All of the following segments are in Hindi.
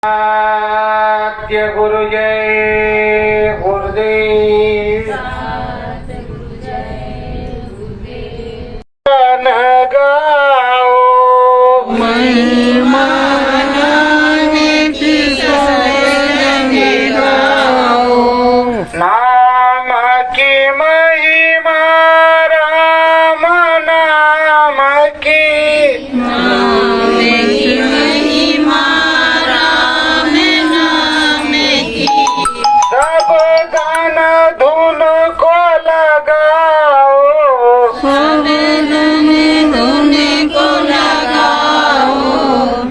सत्य गुरु जय गुरुदेव। गान गाओ महिमा नाम की महिमा राम नाम की सब गान धुन को लगाओ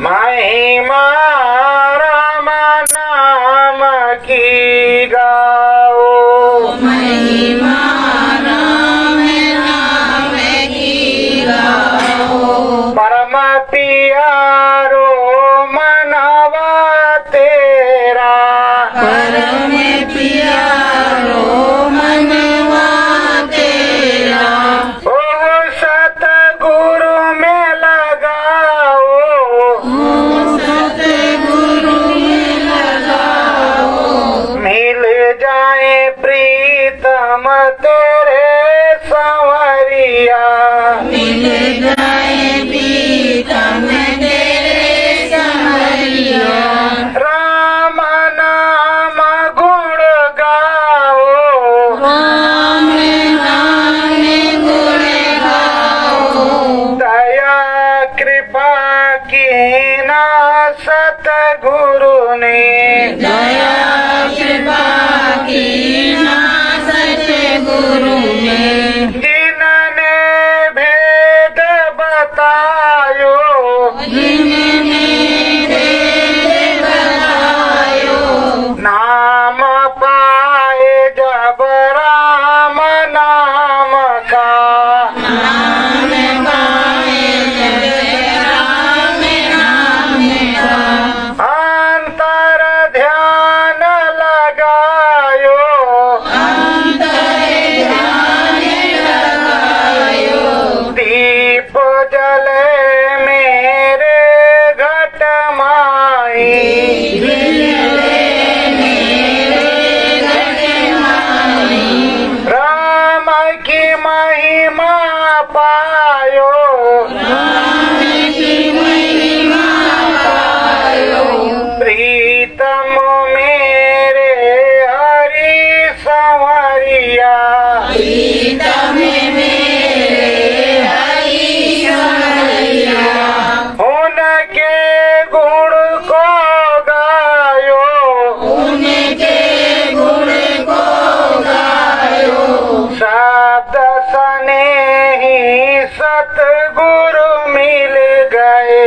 महिमा राम नाम की गाओ परम पियारो मनवा तेरा ओ सतगुरु में लगाओ मिल जाए प्रीतम तेरे संवरिया राम नाम गुण गाओ दया कृपा की ना सतगुरु ने जिनने भेद बतायो नाम पाए जब राम नाम का अंतर ध्यान लगायो दीप जले मेरे घट माई राम की महिमा पायो प्रीतम मेरे हरि संवरिया उनके गुण को गायो शब्द सने ही सतगुरु मिल गए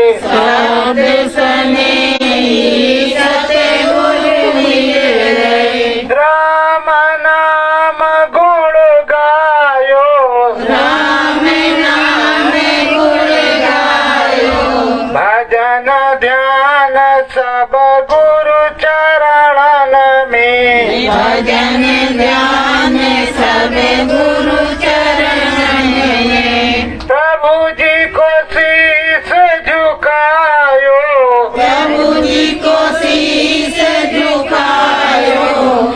राम नाम गुण गायो भजन ध्यान सब गुरु चरणन में प्रभु जी को शीश झुकायो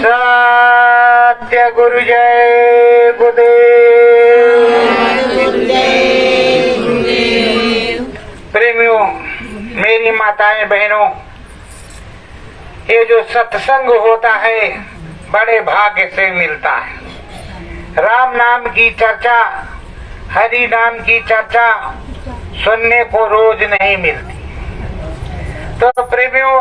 सत्य गुरु जय गुरुदेव। प्रेमियों, मेरी माताएं बहनों, ये जो सत्संग होता है बड़े भाग्य से मिलता है। राम नाम की चर्चा, हरि नाम की चर्चा सुनने को रोज नहीं मिलती। तो प्रेमियों,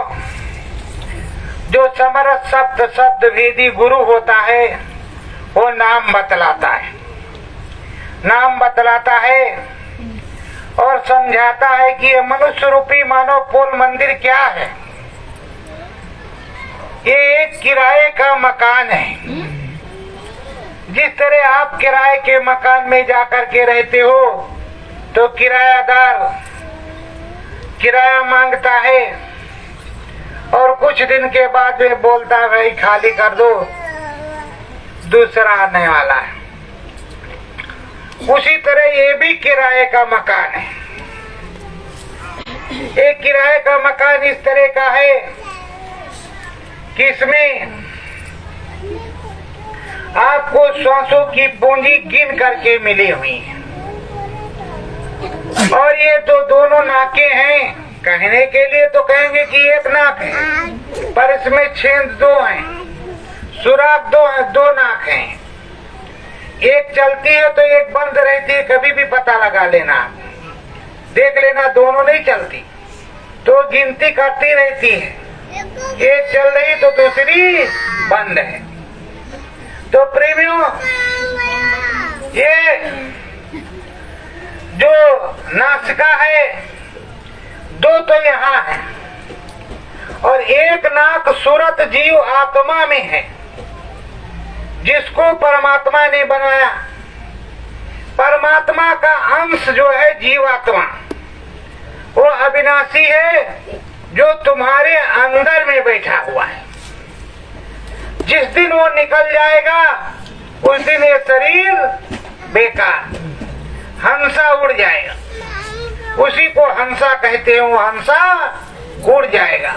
जो समरस शब्द भेदी गुरु होता है वो नाम बतलाता है और समझाता है कि ये मनुष्य रूपी मानव पुल मंदिर क्या है। ये एक किराए का मकान है। जिस तरह आप किराए के मकान में जाकर के रहते हो तो किरायादार किराया मांगता है और कुछ दिन के बाद वे बोलता है भाई खाली कर दो, दूसरा आने वाला है। उसी तरह ये भी किराए का मकान है। एक किराए का मकान इस तरह का है कि इसमें आपको श्वासों की पूंजी गिन करके मिली हुई है और ये तो दोनों नाके हैं। कहने के लिए तो कहेंगे कि एक नाक है, पर इसमें छेद दो हैं, सुराख दो हैं, दो नाक हैं। एक चलती है तो एक बंद रहती है, कभी भी पता लगा लेना, देख लेना दोनों नहीं चलती, तो गिनती करती रहती है। एक चल रही तो दूसरी बंद है। तो प्रेमियों, ये जो नासिका है दो तो यहाँ है और एक नाक सूरत जीव आत्मा में है, जिसको परमात्मा ने बनाया। परमात्मा का अंश जो है जीवात्मा, वो अविनाशी है, जो तुम्हारे अंदर में बैठा हुआ है। जिस दिन वो निकल जाएगा उस दिन ये शरीर बेकार, हंसा उड़ जाएगा। उसी को हंसा कहते हैं, वो हंसा उड़ जाएगा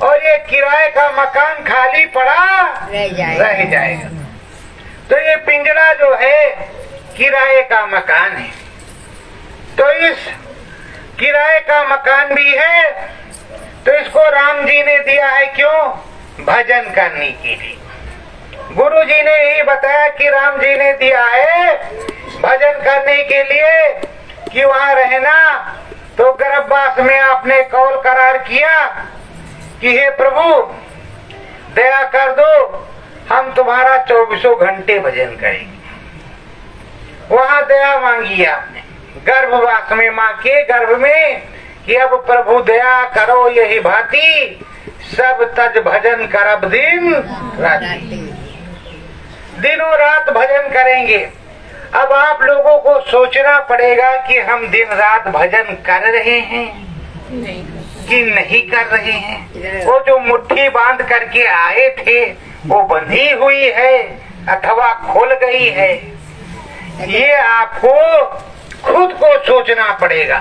और ये किराए का मकान खाली पड़ा रह जाएगा। तो ये पिंजरा जो है किराए का मकान है। तो इस किराए का मकान भी है, तो इसको राम जी ने दिया है क्यों? भजन करने के लिए। गुरु जी ने यही बताया कि राम जी ने दिया है भजन करने के लिए, कि वहाँ रहना। तो गर्भवास में आपने कौल करार किया कि हे प्रभु दया कर दो, हम तुम्हारा 24 घंटे भजन करेंगे। वहाँ दया मांगी आपने गर्भवास में, माँ के गर्भ में, कि अब प्रभु दया करो यही भांति, सब तज भजन करब दिन राति। दिनों रात भजन करेंगे। अब आप लोगों को सोचना पड़ेगा कि हम दिन रात भजन कर रहे हैं कि नहीं कर रहे हैं। वो जो मुट्ठी बांध करके आए थे वो बंधी हुई है अथवा खुल गई है, ये आपको खुद को सोचना पड़ेगा,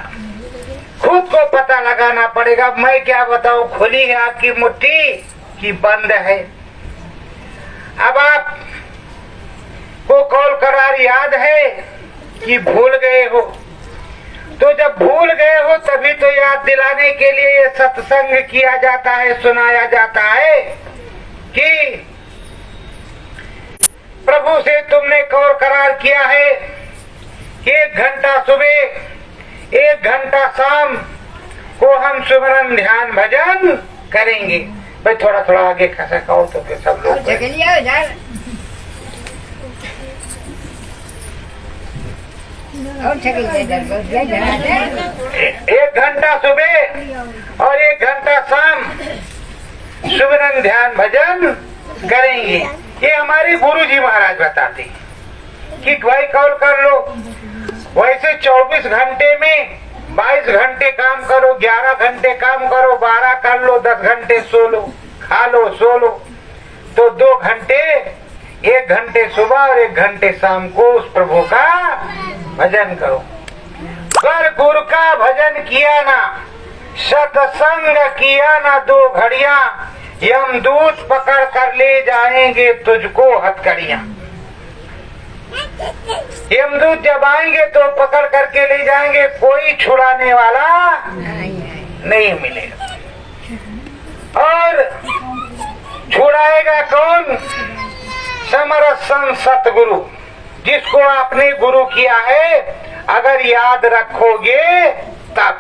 खुद को पता लगाना पड़ेगा। मैं क्या बताऊं, खुली है आपकी मुट्ठी कि बंद है? अब आप को कौल करार याद है कि भूल गए हो? तो जब भूल गए हो तभी तो याद दिलाने के लिए ये सत्संग किया जाता है, सुनाया जाता है कि प्रभु से तुमने कौल करार किया है कि 1 घंटा सुबह 1 घंटा शाम को हम सुमरन ध्यान भजन करेंगे। भाई थोड़ा थोड़ा आगे खसा कहो तो फिर सब लोग 1 घंटा सुबह और 1 घंटा शाम सुमरन ध्यान भजन करेंगे। ये हमारे गुरु जी महाराज बताते कि भाई कौल कर लो। वैसे 24 घंटे में 22 घंटे काम करो, 11 घंटे काम करो, 12 कर लो, 10 घंटे सो लो, खा लो, सो लो। तो 2 घंटे, 1 घंटे सुबह और 1 घंटे शाम को उस प्रभु का भजन करो। कर गुरु का भजन किया ना, सत्संग किया ना 2 घड़ियां, यमदूत पकड़ कर ले जाएंगे तुझको हथकड़ियां। यमदूत जब आएंगे तो पकड़ करके ले जाएंगे, कोई छुड़ाने वाला नहीं मिलेगा। और छुड़ाएगा कौन? समरथ संत सतगुरु, जिसको आपने गुरु किया है। अगर याद रखोगे तब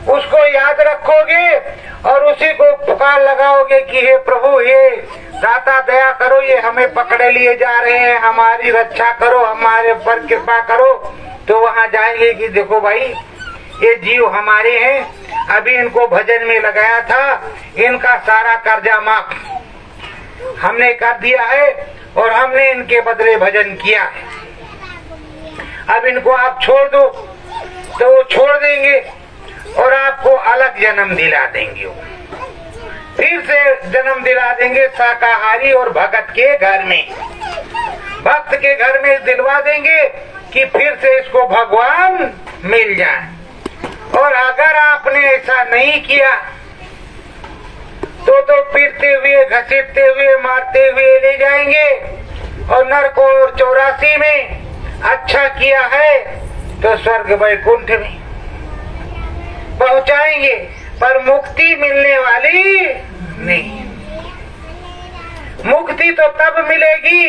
उसको याद रखोगे और उसी को पुकार लगाओगे कि हे प्रभु, हे दाता दया करो, ये हमें पकड़े लिए जा रहे हैं, हमारी रक्षा करो, हमारे ऊपर कृपा करो। तो वहाँ जाएंगे कि देखो भाई ये जीव हमारे हैं, अभी इनको भजन में लगाया था, इनका सारा कर्जा माफ हमने कर दिया है और हमने इनके बदले भजन किया है। अब इनको आप छोड़ दो तो वो छोड़ देंगे और आपको अलग जन्म दिला देंगे। फिर से जन्म दिला देंगे शाकाहारी और भगत के घर में, भक्त के घर में दिलवा देंगे कि फिर से इसको भगवान मिल जाए। और अगर आपने ऐसा नहीं किया तो पीटते हुए, घसीटते हुए, मारते हुए ले जाएंगे और नरक और 84 में अच्छा किया है तो स्वर्ग वैकुंठ में पहुंचाएंगे, पर मुक्ति मिलने वाली नहीं। मुक्ति तो तब मिलेगी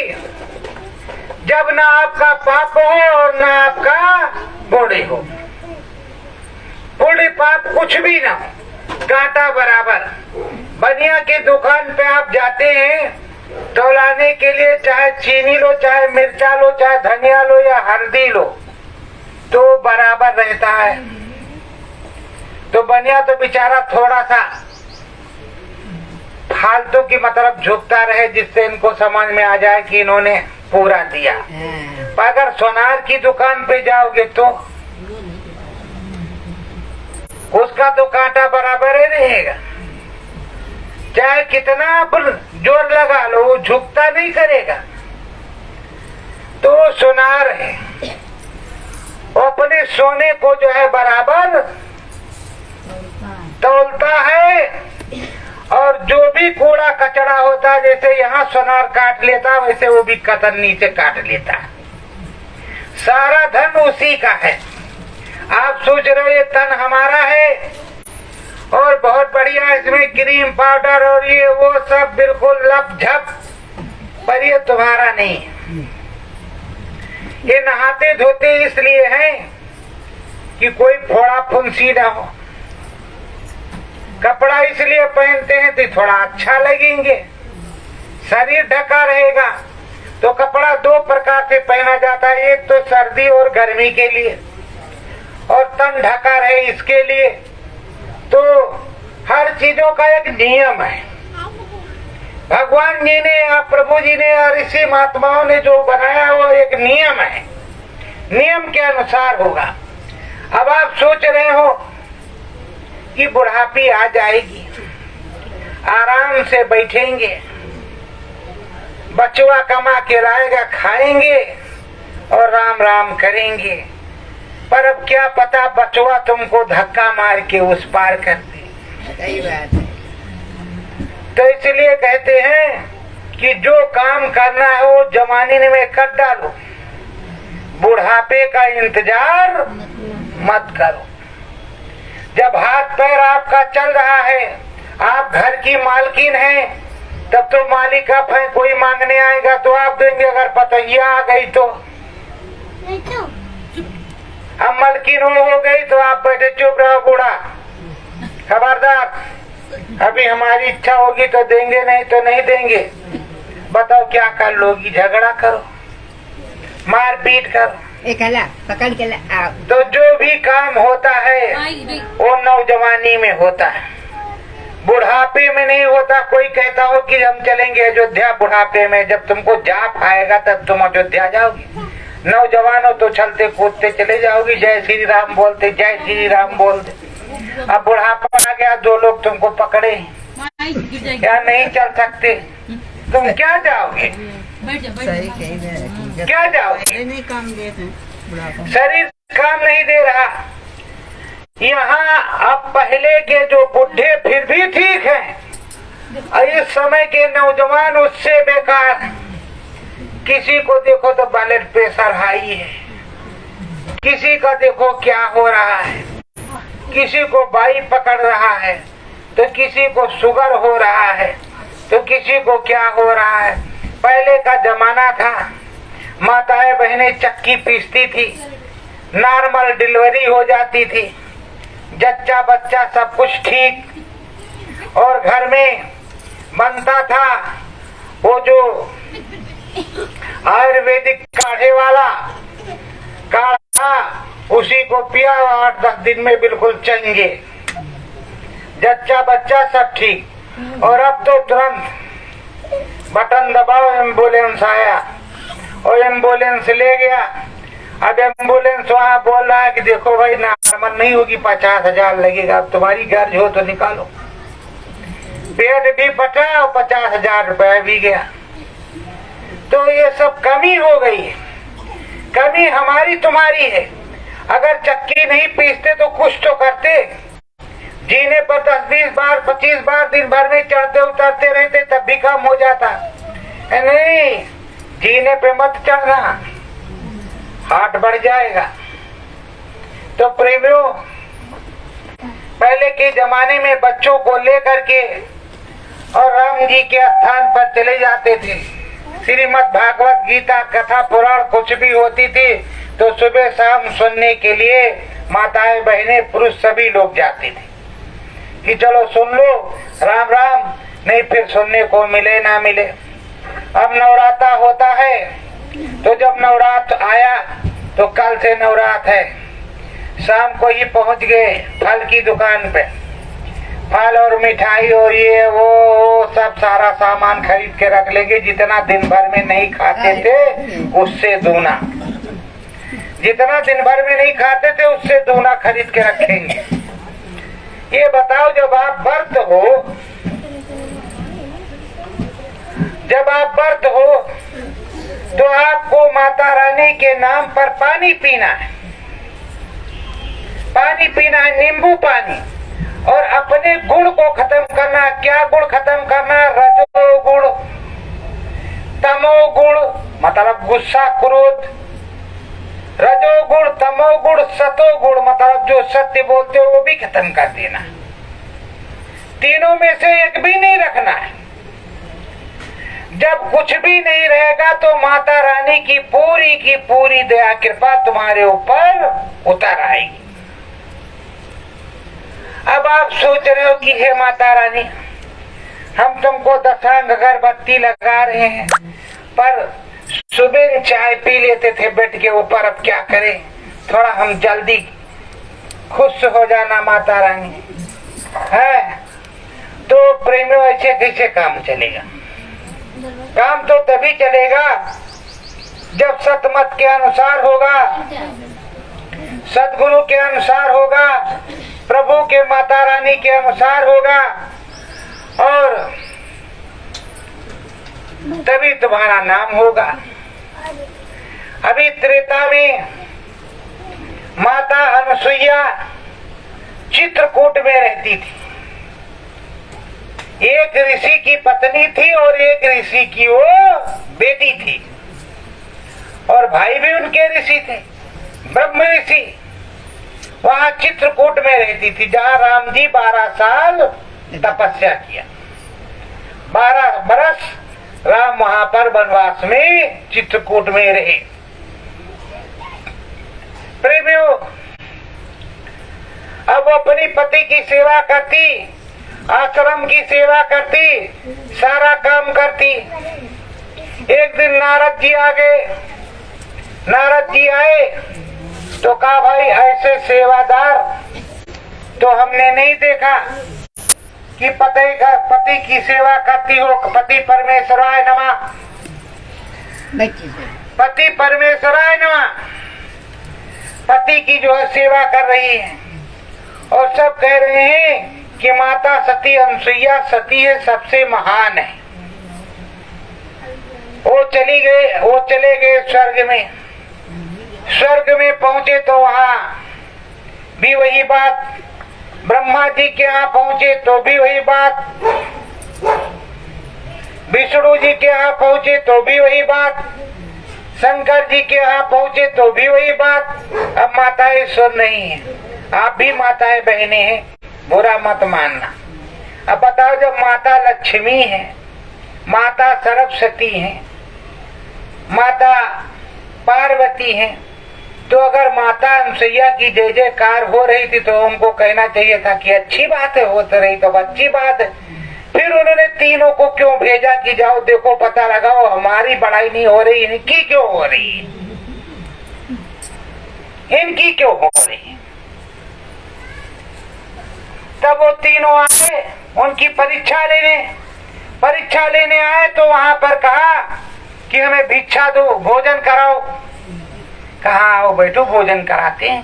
जब ना आपका पाप हो और ना आपका पुण्य हो। पुण्य पाप कुछ भी ना हो, कांटा बराबर। बनिया की दुकान पे आप जाते हैं तो लाने के लिए, चाहे चीनी लो, चाहे मिर्चा लो, चाहे धनिया लो या हल्दी लो, तो बराबर रहता है। तो बनिया तो बेचारा थोड़ा सा फालतू की मतलब झुकता रहे, जिससे इनको समझ में आ जाए कि इन्होंने पूरा दिया। पर अगर सोनार की दुकान पे जाओगे तो उसका तो कांटा बराबर ही रहेगा, चाहे कितना जोर लगा लो वो झुकता नहीं करेगा। तो सोनार है, वो अपने सोने को जो है बराबर तौलता है, और जो भी कूड़ा कचरा होता है, जैसे यहाँ सोनार काट लेता वैसे वो भी कतरनी से काट लेता है। सारा धन उसी का है। आप सोच रहे हो ये तन हमारा है और बहुत बढ़िया इसमें क्रीम पाउडर और ये वो सब बिल्कुल लपझप, पर ये तुम्हारा नहीं। ये नहाते धोते इसलिए हैं कि कोई फोड़ा फुंसी ना हो। कपड़ा इसलिए पहनते हैं तो थोड़ा अच्छा लगेंगे, शरीर ढका रहेगा। तो कपड़ा दो प्रकार से पहना जाता है, एक तो सर्दी और गर्मी के लिए, और तन ढका रहे इसके लिए। तो हर चीजों का एक नियम है। भगवान जी ने या प्रभु जी ने या ऋषि महात्माओं ने जो बनाया वो एक नियम है, नियम के अनुसार होगा। अब आप सोच रहे हो कि बुढ़ापी आ जाएगी, आराम से बैठेंगे, बचवा कमा के लाएगा, खाएंगे और राम राम करेंगे। पर अब क्या पता बचवा तुमको धक्का मार के उस पार कर दे। सही बात है। तो इसलिए कहते हैं कि जो काम करना है वो जवानी में कर डालो, बुढ़ापे का इंतजार मत करो। जब हाथ पैर आपका चल रहा है, आप घर की मालकिन हैं, तब तो मालिक आप हैं, कोई मांगने आएगा तो आप देंगे। अगर पतैया आ गई तो अब मालकिन हो गई तो आप बैठे चुप रहो, बूढ़ा खबरदार, अभी हमारी इच्छा होगी तो देंगे, नहीं तो नहीं देंगे। बताओ क्या कर लोगी? झगड़ा करो, मार पीट करो, पकड़ के आओ। तो जो भी काम होता है वो नौजवानी में होता है, बुढ़ापे में नहीं होता। कोई कहता हो कि हम चलेंगे अयोध्या बुढ़ापे में, जब तुमको जाप आएगा तब तुम अयोध्या जाओगी। नौजवान हो तो चलते कूदते चले जाओगी, जय श्री राम बोलते, जय श्री राम बोलते। अब बुढ़ापा आ गया, दो लोग तुमको पकड़े क्या नहीं चल सकते, तुम क्या जाओगे? क्या जाओगे? नहीं काम देते, शरीर काम नहीं दे रहा। यहाँ अब पहले के जो बुढ़े फिर भी ठीक हैं, इस समय के नौजवान उससे बेकार। किसी को देखो तो ब्लड प्रेशर हाई है, किसी का देखो क्या हो रहा है, किसी को बाई पकड़ रहा है, तो किसी को शुगर हो रहा है, तो किसी को क्या हो रहा है। पहले का जमाना था, माताएं बहनें चक्की पीसती थी, नॉर्मल डिलीवरी हो जाती थी, जच्चा बच्चा सब कुछ ठीक, और घर में बनता था वो जो आयुर्वेदिक काढ़े वाला काढ़ा, उसी को पिया 8-10 दिन में बिल्कुल चंगे, जच्चा बच्चा सब ठीक। और अब तो तुरंत बटन दबाओ, एम्बुलेंस आया और एम्बुलेंस ले गया। अब एम्बुलेंस वहाँ बोल रहा है कि देखो भाई नॉर्मल नहीं होगी, 50,000 लगेगा, अब तुम्हारी गर्ज हो तो निकालो। बेड भी फटा और 50,000 रुपया भी गया। तो ये सब कमी हो गई है, कमी हमारी तुम्हारी है। अगर चक्की नहीं पीसते तो कुछ तो करते, जीने पर 10-20 बार 25 बार दिन भर में चढ़ते उतरते रहते तब भी कम हो जाता। नहीं, जीने पे मत चढ़ना, हार्ट बढ़ जाएगा। तो प्रेमियों, पहले के जमाने में बच्चों को लेकर के और राम जी के स्थान पर चले जाते थे। श्रीमद् भागवत गीता कथा पुराण कुछ भी होती थी तो सुबह शाम सुनने के लिए माताएं बहनें पुरुष सभी लोग जाते थे कि चलो सुन लो राम राम, नहीं फिर सुनने को मिले ना मिले। अब नवरात्र होता है तो जब नवरात्र आया तो कल से नवरात्र है, शाम को ही पहुंच गए फल की दुकान पे, फल और मिठाई और ये वो सब सारा सामान खरीद के रख लेंगे। जितना दिन भर में नहीं खाते थे उससे दूना, जितना दिन भर में नहीं खाते थे उससे दूना खरीद के रखेंगे। ये बताओ, जब आप व्रत हो, जब आप व्रत हो तो आपको माता रानी के नाम पर पानी पीना है, पानी पीना है, नींबू पानी, और अपने गुण को खत्म करना। क्या गुण खत्म करना? रजोगुण, तमोगुण मतलब गुस्सा क्रोध, रजोगुण, तमोगुण, सतोगुण मतलब जो सत्य बोलते हो वो भी खत्म कर देना। तीनों में से एक भी नहीं रखना है। जब कुछ भी नहीं रहेगा तो माता रानी की पूरी दया कृपा तुम्हारे ऊपर उतर आएगी। अब आप सोच रहे हो कि हे माता रानी, हम तुमको दशांग अगरबत्ती लगा रहे हैं, पर सुबह चाय पी लेते थे बेड के ऊपर, अब क्या करें, थोड़ा हम जल्दी खुश हो जाना माता रानी है। तो प्रेमियों, ऐसे कैसे काम चलेगा? काम तो तभी चलेगा जब सतमत के अनुसार होगा, सदगुरु के अनुसार होगा, प्रभु के माता रानी के अनुसार होगा, और तभी तुम्हारा नाम होगा। अभी त्रेता में माता अनुसुईया चित्रकूट में रहती थी। एक ऋषि की पत्नी थी और एक ऋषि की वो बेटी थी, और भाई भी उनके ऋषि थे, ब्रह्म ऋषि। वहां चित्रकूट में रहती थी जहां राम जी 12 साल तपस्या किया। 12 बरस राम वहां पर वनवास में चित्रकूट में रहे। प्रेमियों, अब वो अपनी पति की सेवा करती, आश्रम की सेवा करती, सारा काम करती। एक दिन नारद जी आ गए। नारद जी आए तो कहा, भाई ऐसे सेवादार तो हमने नहीं देखा कि पति की सेवा करती हो। पति परमेश्वराय नमः, पति परमेश्वराय नमः। पति की जो है सेवा कर रही है, और सब कह रहे हैं कि माता सती अनुसुईया सती है, सबसे महान है। वो चले गए स्वर्ग में। स्वर्ग में पहुंचे तो वहां भी वही बात, ब्रह्मा जी के यहाँ पहुंचे तो भी वही बात, विष्णु जी के यहाँ पहुंचे तो भी वही बात, शंकर जी के यहाँ पहुंचे तो भी वही बात। अब माताएं सुन नहीं है, आप भी माताएं बहनें हैं, बुरा मत मानना। अब बताओ, जब माता लक्ष्मी है, माता सरस्वती है, माता पार्वती है, तो अगर माता अनुसुईया की जय जयकार हो रही थी तो उनको कहना चाहिए था कि अच्छी बात है, हो तो रही तो अच्छी बात है। फिर उन्होंने तीनों को क्यों भेजा कि जाओ देखो पता लगाओ, हमारी बड़ाई नहीं हो रही, इनकी क्यों हो रही है, इनकी क्यों हो रही है। तब वो तीनों आए उनकी परीक्षा लेने आए तो वहां पर कहा कि हमें भिक्षा दो, भोजन कराओ। कहा आओ बैठो, भोजन कराते हैं।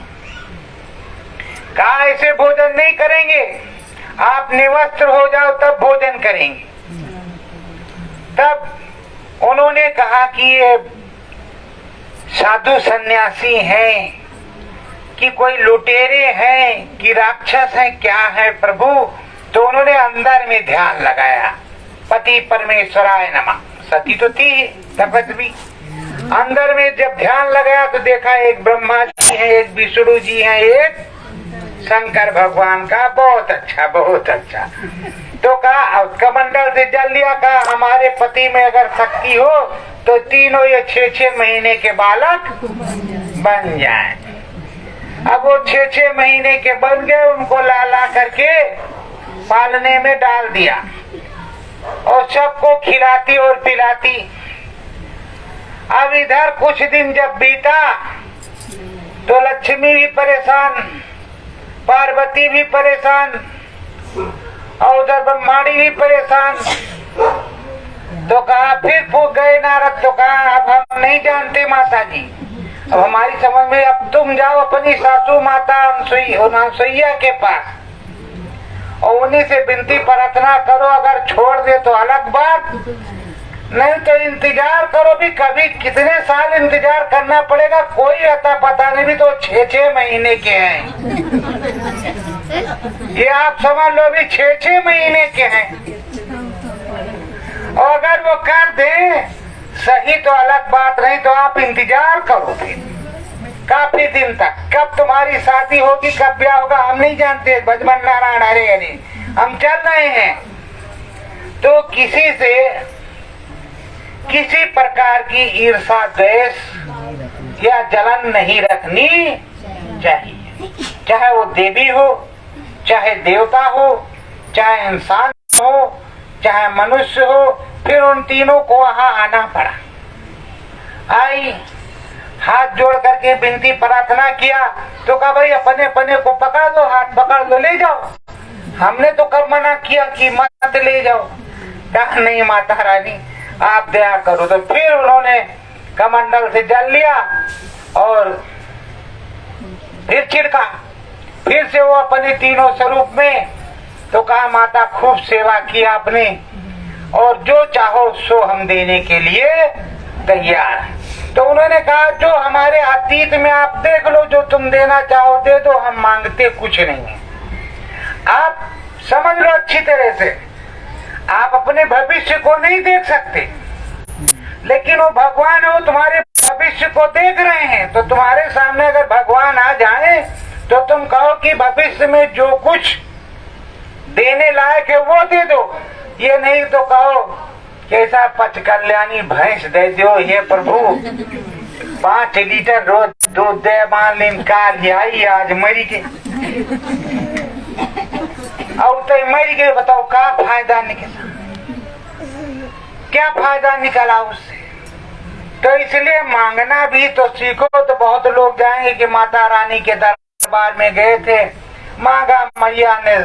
कहा ऐसे भोजन नहीं करेंगे, आप निवस्त्र हो जाओ तब भोजन करेंगे। तब उन्होंने कहा कि ये साधु सन्यासी हैं कि कोई लुटेरे हैं कि राक्षस हैं, क्या है प्रभु। तो उन्होंने अंदर में ध्यान लगाया, पति परमेश्वराय नमः। सती तो थी तपस्वी, अंदर में जब ध्यान लगाया तो देखा एक ब्रह्मा जी है, एक विष्णु जी है, एक शंकर भगवान का। बहुत अच्छा, बहुत अच्छा। तो कहा कमंडल से जल लिया, कहा हमारे पति में अगर शक्ति हो तो तीनों ये 6-6 महीने के बालक बन जाएं। अब वो 6-6 महीने के बन गए, उनको ला ला करके पालने में डाल दिया और सबको खिलाती और पिलाती। अब इधर कुछ दिन जब बीता तो लक्ष्मी भी परेशान, पार्वती भी परेशान और उधर ब्रह्माणी भी परेशान। तो कहा फिर पूछ गए नारद, तो कहा अब हम नहीं जानते माता जी, अब हमारी समझ में, अब तुम जाओ अपनी सासू माता अनसुईया के पास और उन्हीं से विनती प्रार्थना करो। अगर छोड़ दे तो अलग बात, नहीं तो इंतजार करो भी। कभी कितने साल इंतजार करना पड़ेगा, कोई अता पता नहीं। भी तो 6-6 महीने के हैं, ये आप समझ लो भी 6-6 महीने के हैं। और अगर वो कर दे सही तो अलग बात, नहीं तो आप इंतजार करो फिर काफी दिन तक। कब तुम्हारी शादी होगी, कब ब्याह होगा, हम नहीं जानते। भजमन नारायण हरे हरे, हम चल रहे हैं। तो किसी से किसी प्रकार की ईर्षा द्वेष या जलन नहीं रखनी चाहिए, चाहे वो देवी हो, चाहे देवता हो, चाहे इंसान हो, चाहे मनुष्य हो। फिर उन तीनों को वहां आना पड़ा। आई, हाथ जोड़ करके विनती प्रार्थना किया तो कहा भाई अपने अपने को पकड़ दो, हाथ पकड़ दो, ले जाओ। हमने तो कब मना किया कि मत ले जाओ। कहा नहीं माता रानी आप दया करो। तो फिर उन्होंने कमंडल से जल लिया और फिर छिड़का, फिर से वो अपने तीनों स्वरूप में। तो कहा माता खूब सेवा की आपने और जो चाहो सो हम देने के लिए तैयार हैं। तो उन्होंने कहा जो हमारे अतीत में आप देख लो, जो तुम देना चाहो दे दो, हम मांगते कुछ नहीं है। आप समझ लो अच्छी तरह से, आप अपने भविष्य को नहीं देख सकते, लेकिन वो भगवान है, वो तुम्हारे भविष्य को देख रहे हैं। तो तुम्हारे सामने अगर भगवान आ जाए तो तुम कहो कि भविष्य में जो कुछ देने लायक है वो दे दो। ये नहीं तो कहो कैसा पच कल्याणी भैंस दे दो ये प्रभु, 5 लीटर रोज दूध दे, मान लीन काल आई आज मरी के और तो मरी गए। बताओ क्या फायदा निकला, क्या फायदा निकला उससे। तो इसलिए मांगना भी तो सीखो। तो बहुत लोग जाएंगे कि माता रानी के दरबार में गए थे, मांगा, मैया ने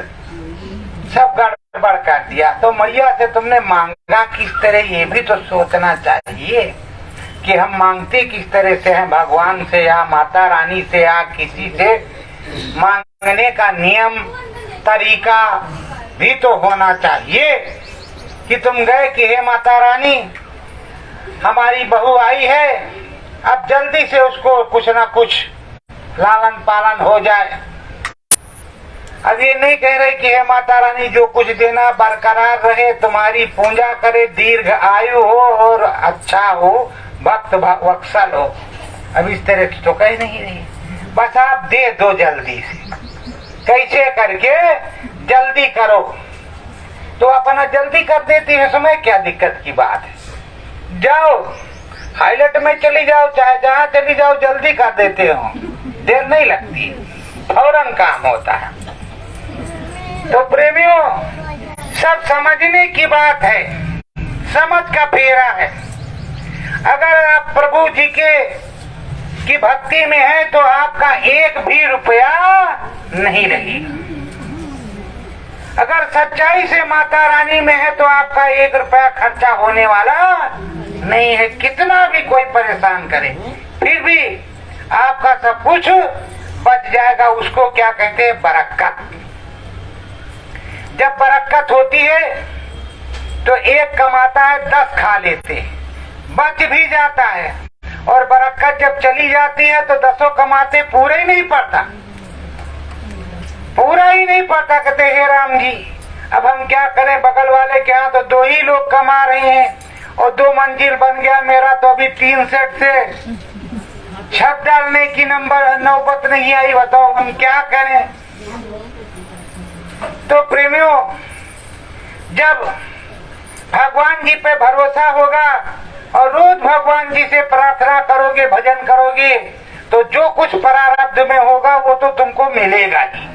सब गड़बड़ कर दिया। तो मैया से तुमने मांगा किस तरह, ये भी तो सोचना चाहिए कि हम मांगते किस तरह से हैं, भगवान से या माता रानी से या किसी से। मांगने का नियम तरीका भी तो होना चाहिए कि तुम गए कि हे माता रानी हमारी बहू आई है, अब जल्दी से उसको कुछ ना कुछ लालन पालन हो जाए। अब ये नहीं कह रहे कि हे माता रानी जो कुछ देना बरकरार रहे, तुम्हारी पूजा करे, दीर्घ आयु हो और अच्छा हो, भक्त वत्सल हो। अब इस तरह तो कह नहीं रही, बस आप दे दो जल्दी से, कैसे करके जल्दी करो। तो अपना जल्दी कर देती है, समय क्या दिक्कत की बात है। जाओ हाईलाइट में चली जाओ, चाहे जहाँ चली जाओ, जल्दी कर देते हो, देर नहीं लगती, फौरन काम होता है। तो प्रेमियों सब समझने की बात है, समझ का फेरा है। अगर आप प्रभु जी की भक्ति में है तो आपका 1 भी रुपया नहीं लगेगा। अगर सच्चाई से माता रानी में है तो आपका 1 रुपया खर्चा होने वाला नहीं है। कितना भी कोई परेशान करे फिर भी आपका सब कुछ बच जाएगा। उसको क्या कहते हैं, बरकत। जब बरकत होती है तो 1 कमाता है, 10 खा लेते, बच भी जाता है। और बरकत जब चली जाती है तो दसों कमाते पूरा ही नहीं पड़ता, पूरा ही नहीं पड़ता। कहते हे राम जी अब हम क्या करें, बगल वाले के यहाँ तो 2 ही लोग कमा रहे हैं और 2 मंजिल बन गया मेरा, तो अभी 3 सेट से छत डालने की नौबत नहीं आई, बताओ हम क्या करें। तो प्रेमियों, जब भगवान जी पे भरोसा होगा और रोज भगवान जी से प्रार्थना करोगे, भजन करोगे, तो जो कुछ प्रारब्ध में होगा वो तो तुमको मिलेगा ही,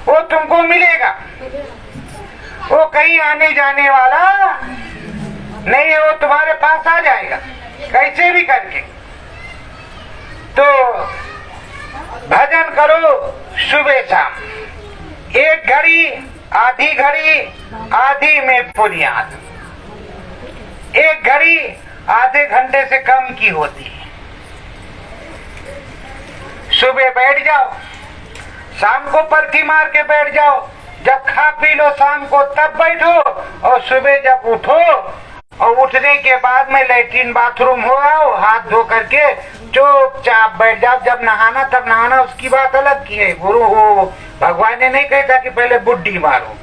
वो तुमको मिलेगा। वो कहीं आने जाने वाला नहीं है, वो तुम्हारे पास आ जाएगा कैसे भी करके। तो भजन करो सुबह शाम, 1 घड़ी, आधी घड़ी, आधी में पुनियाद, 1 घड़ी आधे घंटे से कम की होती है। सुबह बैठ जाओ, शाम को पलटी मार के बैठ जाओ, जब खा पी लो शाम को तब बैठो, और सुबह जब उठो और उठने के बाद में लैट्रिन बाथरूम हो आओ, हाथ धो करके चुपचाप बैठ जाओ। जब नहाना तब नहाना, उसकी बात अलग की है। गुरु हो भगवान ने नहीं कहता कि पहले बुड्ढी मारो,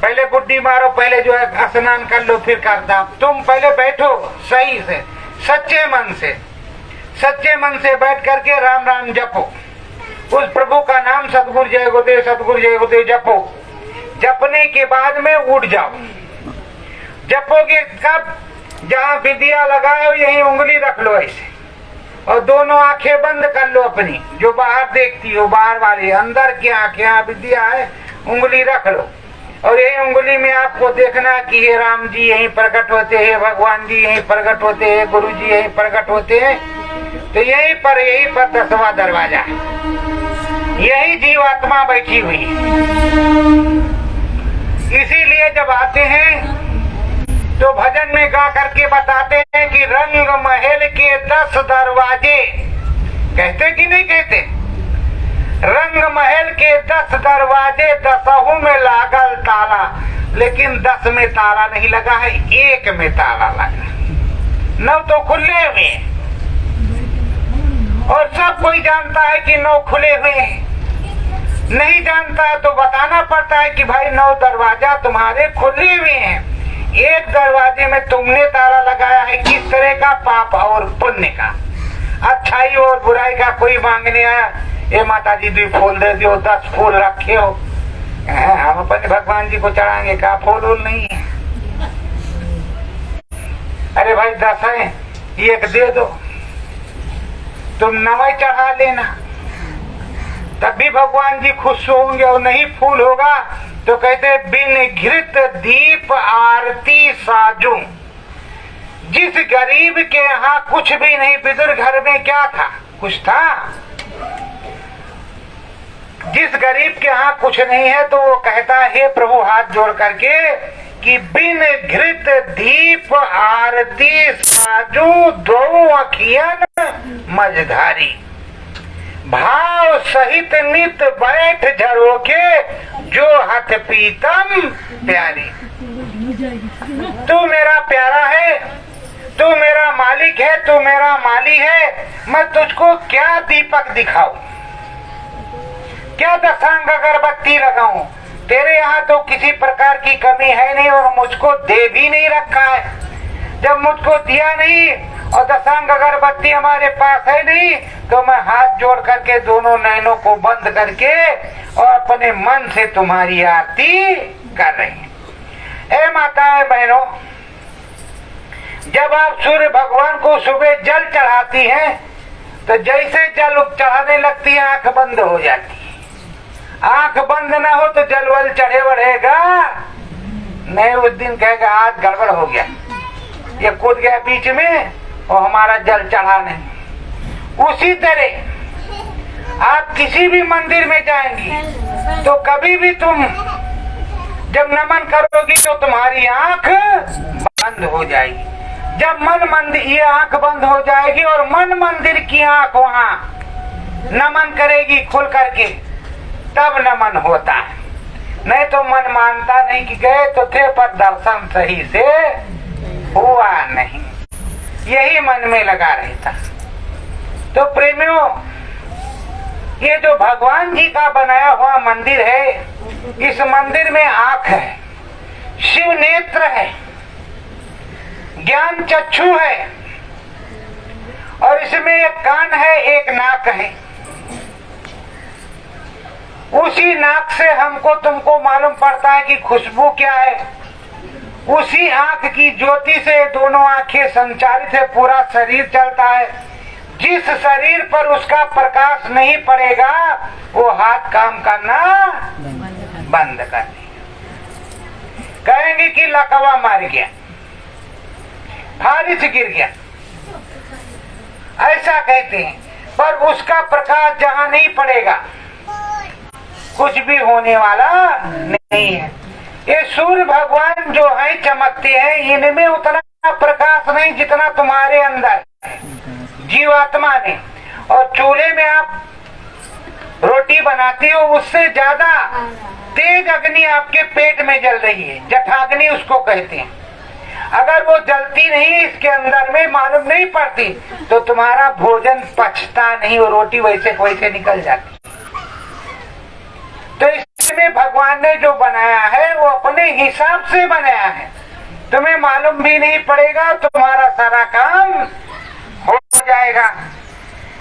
पहले बुड्ढी मारो, पहले जो है स्नान कर लो फिर करता। तुम पहले बैठो सही से, सच्चे मन से, सच्चे मन से बैठ करके राम राम जपो, उस प्रभु का नाम सतगुरु जय गुरुदेव, सतगुरु जय गुरुदेव जपो। जपने के बाद में उठ जाओ। जपोगे कब, जहाँ विद्या लगाओ यही उंगली रख लो ऐसे, और दोनों आंखें बंद कर लो अपनी, जो बाहर देखती हो बाहर वाली, अंदर की आंखें, यहाँ विद्या है, उंगली रख लो। और यही उंगली में आपको देखना कि हे राम जी यहीं प्रकट होते हैं, भगवान जी यहीं प्रकट होते हैं, गुरु जी यहीं प्रकट होते हैं। तो यहीं पर 10वां दरवाजा है, यही जीवात्मा बैठी हुई है। इसीलिए जब आते हैं तो भजन में गा करके बताते हैं कि रंग महल के 10 दरवाजे, कहते कि नहीं कहते, रंग महल के 10 दरवाजे, 10 में लागल ताला, लेकिन 10 में ताला नहीं लगा है, 1 में ताला लगा, 9 तो खुले हुए हैं। और सब कोई जानता है कि 9 खुले हुए हैं, नहीं जानता है तो बताना पड़ता है कि भाई 9 दरवाजा तुम्हारे खुले हुए हैं, 1 दरवाजे में तुमने ताला लगाया है। किस तरह का, पाप और पुण्य का, अच्छाई और बुराई का। कोई मांगने आया, ए माता जी 2 फूल दे दियो, 10 फूल रखे हो, हम अपने भगवान जी को चढ़ाएंगे, का फूल वूल नहीं है। अरे भाई 10 है, 1 दे दो, तुम 9 चढ़ा लेना, तब भी भगवान जी खुश होंगे। और नहीं फूल होगा तो कहते बिन घृत दीप आरती साजू। जिस गरीब के यहाँ कुछ भी नहीं, विदुर घर में क्या था, कुछ था। जिस गरीब के यहाँ कुछ नहीं है तो वो कहता है प्रभु हाथ जोड़ करके कि बिन घृत दीप आरती साजू, 2 अखियन मझधारी। भाव सहित नित बैठ झरोके, जो हथ पीतम प्यारी। तू मेरा प्यारा है, तू मेरा मालिक है, तू मेरा माली है, मैं तुझको क्या दीपक दिखाऊं, क्या दशांग अगरबत्ती लगाऊं। तेरे यहाँ तो किसी प्रकार की कमी है नहीं और मुझको दे भी नहीं रखा है। जब मुझको दिया नहीं और दशांग अगरबत्ती हमारे पास है नहीं, तो मैं हाथ जोड़ करके दोनों नैनों को बंद करके और अपने मन से तुम्हारी आरती कर रही हूँ। ए माताएं बहनों, जब आप सूर्य भगवान को सुबह जल चढ़ाती हैं तो जैसे जल चढ़ाने लगती है आंख बंद हो जाती है। आंख बंद ना हो तो जल वल चढ़े बढ़ेगा नहीं, उस दिन कहेगा आज गड़बड़ हो गया, ये कूद गया बीच में और हमारा जल चढ़ा नहीं। उसी तरह आप किसी भी मंदिर में जाएंगी तो कभी भी तुम जब नमन करोगी तो तुम्हारी आंख बंद हो जाएगी। जब मन मंदिर, ये आंख बंद हो जाएगी और मन मंदिर की आंख वहां नमन करेगी खुल करके, तब नमन होता है। नहीं तो मन मानता नहीं कि गए तो थे पर दर्शन सही से हुआ नहीं। यही मन में लगा रहता। तो प्रेमियों, ये जो भगवान जी का बनाया हुआ मंदिर है, इस मंदिर में आंख है, शिव नेत्र है, ज्ञान चक्षु है, और इसमें एक कान है, एक नाक है। उसी नाक से हमको तुमको मालूम पड़ता है कि खुशबू क्या है। उसी आंख की ज्योति से दोनों आंखें संचालित है, पूरा शरीर चलता है। जिस शरीर पर उसका प्रकाश नहीं पड़ेगा वो हाथ काम करना बंद कर देगा। कहेंगे कि लकवा मार गया, फारिश गिर गया, ऐसा कहते हैं। पर उसका प्रकाश जहां नहीं पड़ेगा कुछ भी होने वाला नहीं है। ये सूर्य भगवान जो है चमकते हैं, इनमें उतना प्रकाश नहीं जितना तुम्हारे अंदर जीवात्मा ने। और चूल्हे में आप रोटी बनाती हो, उससे ज्यादा तेज अग्नि आपके पेट में जल रही है, जठाग्नि उसको कहते हैं। अगर वो जलती नहीं, इसके अंदर में मालूम नहीं पड़ती, तो तुम्हारा भोजन पचता नहीं, वो रोटी वैसे वैसे निकल जाती। तो इसमें भगवान ने जो बनाया है वो अपने हिसाब से बनाया है, तुम्हें मालूम भी नहीं पड़ेगा, तुम्हारा सारा काम हो जाएगा।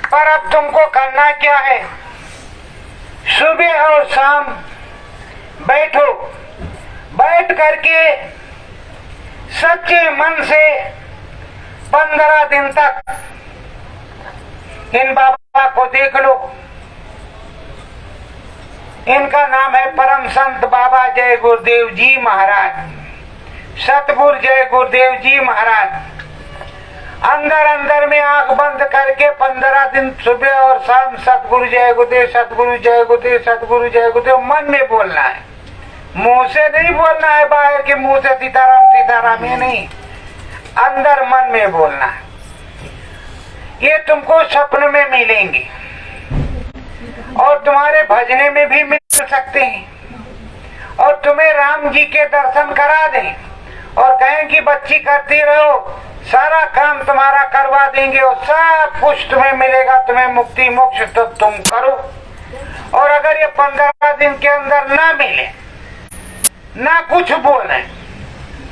पर अब तुमको करना क्या है? सुबह और शाम बैठो, बैठ करके सच्चे मन से 15 दिन तक इन बाबा को देख लो। इनका नाम है परम संत बाबा जय गुरुदेव जी महाराज, सतगुरु जय गुरुदेव जी महाराज। अंदर अंदर में आंख बंद करके 15 दिन सुबह और शाम सतगुरु जय गुरुदेव, सतगुरु जय गुरुदेव, सतगुरु जय गुरुदेव मन में बोलना है, मुंह से नहीं बोलना है, बाहर के मुंह से सीताराम सीताराम ये नहीं, अंदर मन में बोलना है। ये तुमको स्वप्न में मिलेंगे और तुम्हारे भजने में भी मिल सकते हैं। और तुम्हें राम जी के दर्शन करा दें और कहें कि बच्ची करती रहो, सारा काम तुम्हारा करवा देंगे और सब कुछ तुम्हें मिलेगा, तुम्हें मुक्ति मोक्ष, तो तुम करो। और अगर ये 15 दिन के अंदर ना मिले, ना कुछ बोले,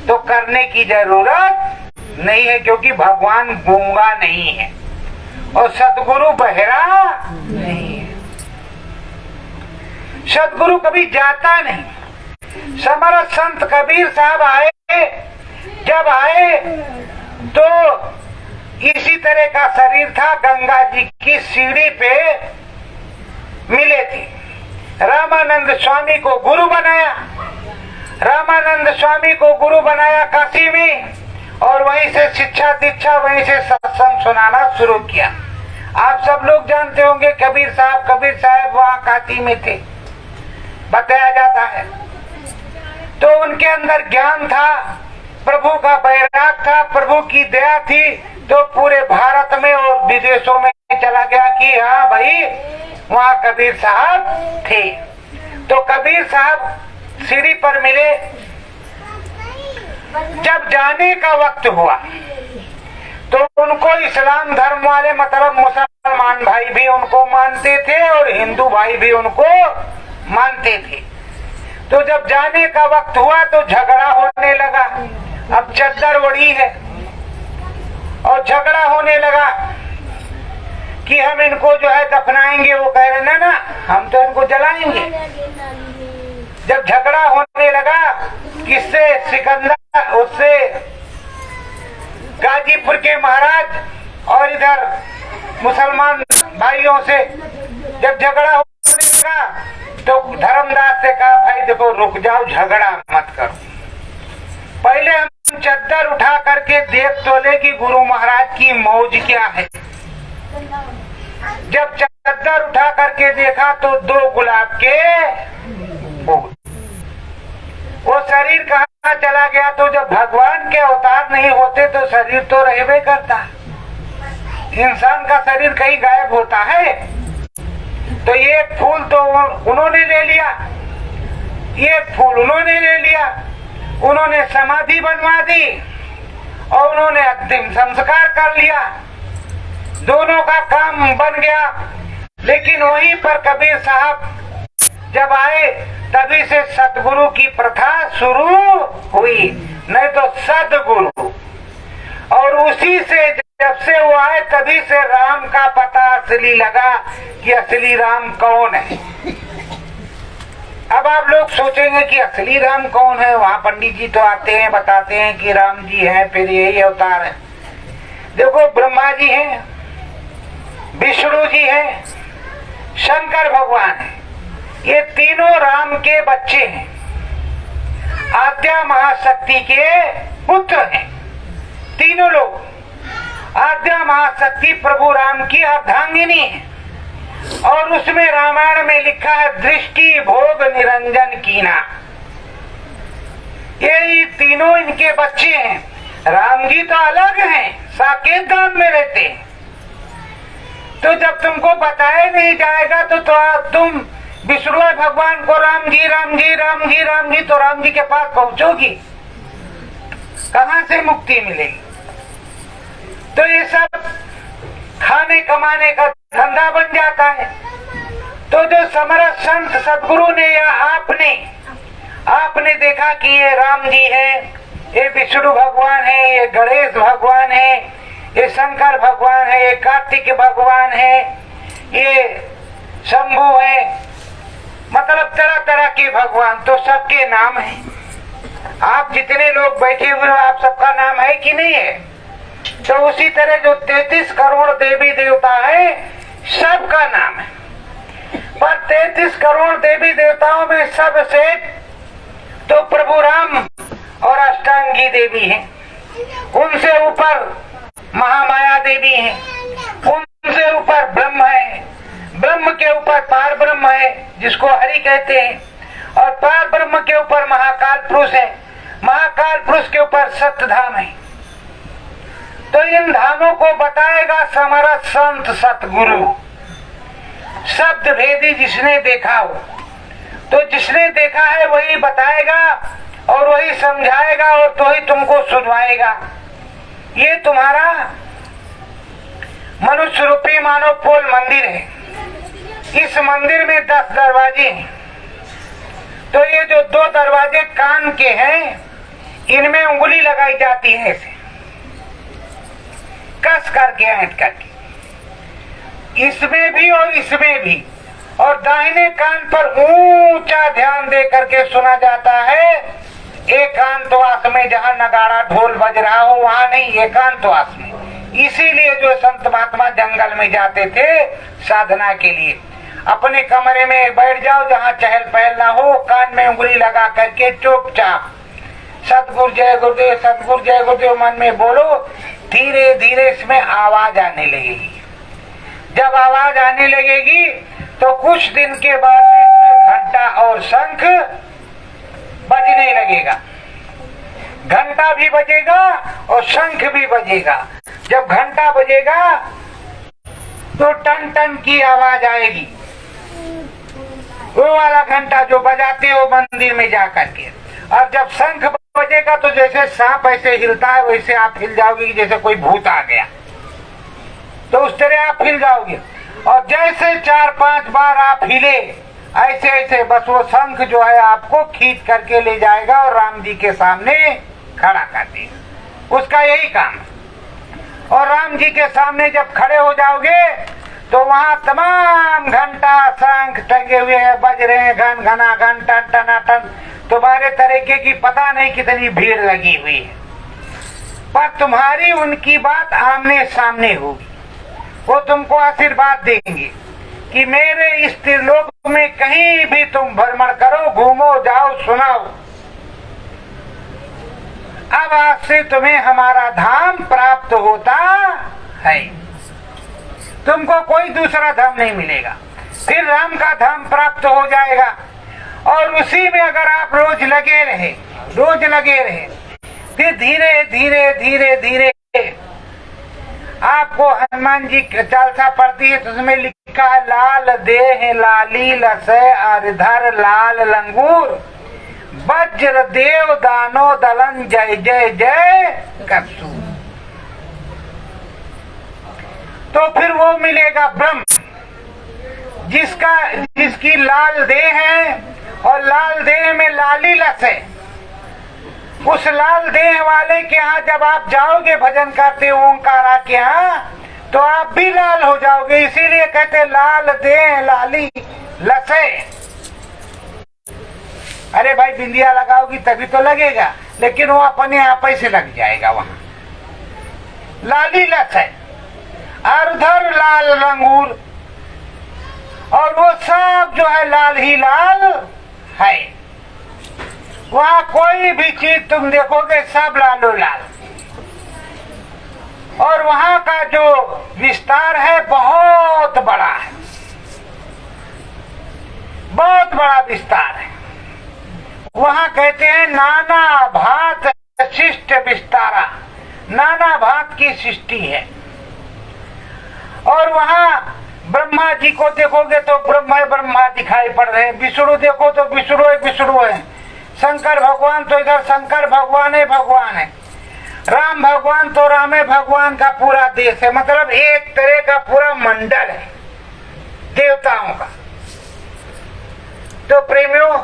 तो करने की जरूरत नहीं है, क्योंकि भगवान गूंगा नहीं है और सतगुरु बहरा नहीं है। सतगुरु कभी जाता नहीं। समर्थ संत कबीर साहब आए, जब आए तो इसी तरह का शरीर था, गंगा जी की सीढ़ी पे मिले थे। रामानंद स्वामी को गुरु बनाया, रामानंद स्वामी को गुरु बनाया काशी में, और वहीं से शिक्षा दीक्षा, वहीं से सत्संग सुनाना शुरू किया। आप सब लोग जानते होंगे कबीर साहब वहाँ काशी में थे, बताया जाता है। तो उनके अंदर ज्ञान था, प्रभु का बैराग था, प्रभु की दया थी, तो पूरे भारत में और विदेशों में चला गया कि हाँ भाई वहाँ कबीर साहब थे। तो कबीर साहब सीढ़ी पर मिले। जब जाने का वक्त हुआ तो उनको इस्लाम धर्म वाले, मतलब मुसलमान भाई भी उनको मानते थे और हिंदू भाई भी उनको मानते थे। तो जब जाने का वक्त हुआ तो झगड़ा होने लगा। अब चद्दर ओढ़ी है और झगड़ा होने लगा कि हम इनको जो है दफनाएंगे, वो कह रहे ना हम तो इनको जलाएंगे। जब झगड़ा होने लगा किससे, सिकंदर, उससे गाजीपुर के महाराज और इधर मुसलमान भाइयों से, जब झगड़ा होने लगा तो धर्मदास से कहा भाई देखो रुक जाओ, झगड़ा मत करो, पहले हम चद्दर उठा करके देख तो ले कि गुरु महाराज की मौज क्या है। जब चद्दर उठा करके देखा तो 2 गुलाब के फूल। वो शरीर कहाँ चला गया? तो जब भगवान के अवतार नहीं होते तो शरीर तो रहबे करता। इंसान का शरीर कहीं गायब होता है? तो ये फूल तो उन्होंने ले लिया, ये फूल उन्होंने ले लिया, उन्होंने समाधि बनवा दी और उन्होंने अंतिम संस्कार कर लिया, दोनों का काम बन गया। लेकिन वहीं पर कबीर साहब जब आए तभी से सतगुरु की प्रथा शुरू हुई, नहीं तो सदगुरु। और उसी से जब से वो आए तभी से राम का पता असली लगा कि असली राम कौन है। अब आप लोग सोचेंगे कि असली राम कौन है, वहां पंडित जी तो आते हैं बताते हैं कि राम जी हैं, फिर यही अवतार है। देखो, ब्रह्मा जी हैं, विष्णु जी हैं, शंकर भगवान है, ये तीनों राम के बच्चे हैं, आद्या महाशक्ति के पुत्र हैं तीनों लोग। आद्या महाशक्ति प्रभु राम की अर्धांगिनी है, और उसमें रामायण में लिखा है दृष्टि भोग निरंजन कीना। ये तीनों इनके बच्चे हैं। राम जी तो अलग हैं, साकेत धाम में रहते हैं। तो जब तुमको बताया नहीं जाएगा तो तुम विष्णु भगवान को राम जी राम जी राम जी राम जी, तो राम जी के पास पहुंचोगी, कहां से मुक्ति मिलेगी? तो ये सब खाने कमाने का धंधा बन जाता है। तो जो समर्थ संत सदगुरु ने या आपने देखा कि ये राम जी है, ये विष्णु भगवान है, ये गणेश भगवान है, ये शंकर भगवान है, ये कार्तिक भगवान है, ये शंभु है, मतलब तरह तरह के भगवान। तो सबके नाम है। आप जितने लोग बैठे हुए हो, आप सबका नाम है कि नहीं है? तो उसी तरह जो 33 करोड़ देवी देवता है, सबका नाम है। पर 33 करोड़ देवी देवताओं में सबसे तो प्रभु राम और अष्टांगी देवी हैं। उनसे ऊपर महामाया देवी है, उनसे ऊपर ब्रह्म है, ब्रह्म के ऊपर पार ब्रह्म है जिसको हरि कहते हैं, और पार ब्रह्म के ऊपर महाकाल पुरुष है, महाकाल पुरुष के ऊपर सप्त धाम है। तो इन धामों को बताएगा समर्थ संत सतगुरु, शब्द भेदी जिसने देखा हो। तो जिसने देखा है वही बताएगा और वही समझाएगा और तो ही तुमको सुनवाएगा। ये तुम्हारा मनुष्य रूपी मानव पोल मंदिर है। इस मंदिर में 10 दरवाजे हैं। तो ये जो 2 दरवाजे कान के हैं, इनमें उंगली लगाई जाती है ऐसे कस करके, ऐंठ करके, इसमें भी और इसमें भी। और दाहिने कान पर ऊंचा ध्यान दे करके सुना जाता है, एकांतवास में, जहाँ नगाड़ा ढोल बज रहा हो वहां नहीं, एकांतवास में। इसीलिए जो संत महात्मा जंगल में जाते थे साधना के लिए, अपने कमरे में बैठ जाओ जहाँ चहल पहल ना हो, कान में उंगली लगा करके चुपचाप सतगुरु जय गुरुदेव, सतगुरु जय गुरुदेव मन में बोलो। धीरे धीरे इसमें आवाज आने लगेगी। जब आवाज आने लगेगी तो कुछ दिन के बाद में इसमें घंटा और शंख बजने लगेगा। घंटा भी बजेगा और शंख भी बजेगा। जब घंटा बजेगा तो टन टन की आवाज आएगी, वो वाला घंटा जो बजाते हो मंदिर में जा करके। और जब शंख बजेगा तो जैसे सांप ऐसे हिलता है वैसे आप हिल जाओगे कि जैसे कोई भूत आ गया, तो उस तरह आप हिल जाओगे। और जैसे 4-5 बार आप हिले ऐसे ऐसे, बस वो शंख जो है आपको खींच करके ले जाएगा और राम जी के सामने खड़ा कर देगा। उसका यही काम है। और राम जी के सामने जब खड़े हो जाओगे तो वहाँ तमाम घंटा शंख टंगे हुए हैं, बज रहे हैं, घन घना घन टन टनाटन। तुम्हारे तरीके की पता नहीं कितनी भीड़ लगी हुई है, पर तुम्हारी उनकी बात आमने सामने होगी। वो तुमको आशीर्वाद देंगे कि मेरे इस त्रिलोक में कहीं भी तुम भ्रमण करो, घूमो, जाओ, सुनाओ, अब आज से तुम्हें हमारा धाम प्राप्त होता है। तुमको कोई दूसरा धाम नहीं मिलेगा, फिर राम का धाम प्राप्त हो जाएगा। और उसी में अगर आप रोज लगे रहे, फिर धीरे धीरे धीरे धीरे आपको हनुमान जी चालीसा पढ़ती है तो उसमें लिखा है, लाल देह लाली लसय अरिधर लाल लंगूर, वज्र देव दानो दलन जय जय जय कसूर। तो फिर वो मिलेगा ब्रह्म, जिसकी लाल देह है और लाल देह में लाली लस है। उस लाल देह वाले के यहाँ जब आप जाओगे भजन करते ओंकारा के यहाँ, तो आप भी लाल हो जाओगे। इसीलिए कहते लाल देह लाली लसे। अरे भाई बिंदिया लगाओगी तभी तो लगेगा, लेकिन वो अपने आप ही से लग जाएगा। वहां लाली लस है, अर्धर लाल रंगूर, और वो सब जो है लाल ही लाल है। वहां कोई भी चीज तुम देखोगे सब लालो लाल। और वहां का जो विस्तार है बहुत बड़ा है, बहुत बड़ा विस्तार है। वहां कहते हैं नाना भात शिष्ट विस्तारा, नाना भात की सृष्टि है। और वहां ब्रह्मा जी को देखोगे तो ब्रह्मा दिखाई पड़ रहे हैं, विष्णु देखो तो विष्णु है, शंकर भगवान तो इधर शंकर भगवान है, राम भगवान तो रामे भगवान का पूरा देश है। मतलब एक तरह का पूरा मंडल है देवताओं का। तो प्रेमियों,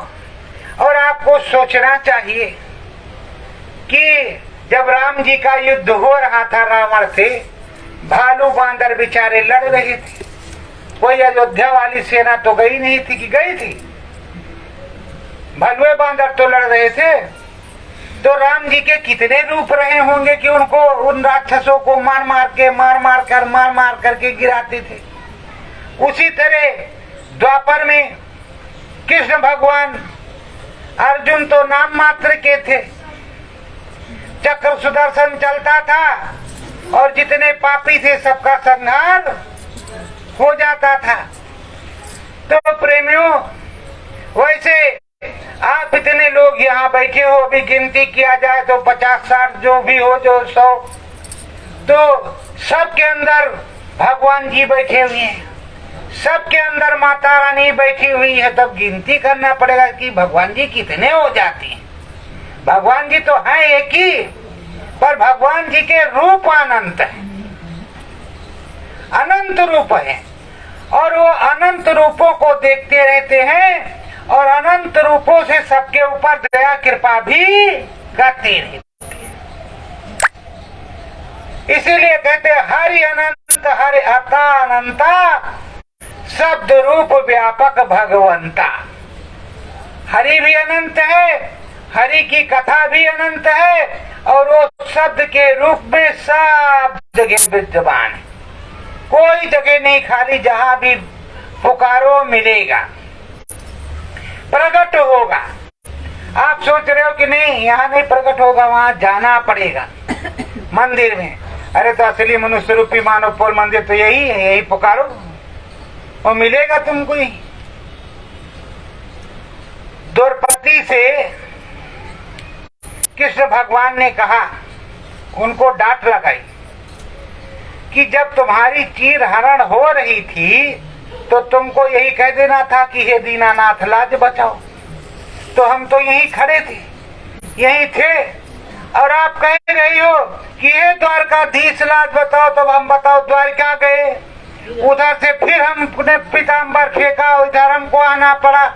और आपको सोचना चाहिए कि जब राम जी का युद्ध हो रहा था रावण से, भालू बांदर बेचारे लड़ रहे थे। कोई अयोध्या वाली सेना तो गई नहीं थी कि गई थी, भालुए बांदर तो लड़ रहे थे। तो राम जी के कितने रूप रहे होंगे कि उनको, उन राक्षसों को मार मार करके गिराते थे। उसी तरह द्वापर में कृष्ण भगवान, अर्जुन तो नाम मात्र के थे, चक्र सुदर्शन चलता था और जितने पापी थे सबका संहार हो जाता था। तो प्रेमियों, वैसे आप इतने लोग यहाँ बैठे हो, अभी गिनती किया जाए तो 50-60 जो भी हो, जो 100, तो सबके अंदर भगवान जी बैठे हुए हैं, सबके अंदर माता रानी बैठी हुई है। तब गिनती करना पड़ेगा कि भगवान जी कितने हो जाते हैं। भगवान जी तो है एक ही, पर भगवान जी के रूप अनंत है, अनंत रूप है। और वो अनंत रूपों को देखते रहते हैं और अनंत रूपों से सबके ऊपर दया कृपा भी करते रहते हैं। इसीलिए कहते हरि अनंत हरि अता अनंता, शब्द रूप व्यापक भगवंता। हरि भी अनंत है, हरि की कथा भी अनंत है, और वो शब्द के रूप में सब जगह विद्यमान है। कोई जगह नहीं खाली, जहां भी पुकारो मिलेगा, प्रकट होगा। आप सोच रहे हो कि नहीं यहाँ नहीं प्रकट होगा, वहां जाना पड़ेगा मंदिर में। अरे तो असली मनुष्य रूपी मानव पुर मंदिर तो यही है, यही पुकारो और मिलेगा तुमको ही। द्रौपदी से कृष्ण भगवान ने कहा, उनको डांट लगाई कि जब तुम्हारी चीर हरण हो रही थी तो तुमको यही कह देना था कि हे दीनानाथ लाज बचाओ। तो हम तो यही खड़े थे, यही थे, और आप कह रही हो कि हे द्वारकाधीश लाज बताओ। तो हम बताओ द्वारका गए, उधर से फिर हमने पीताम्बर फेंका, इधर हमको आना पड़ा,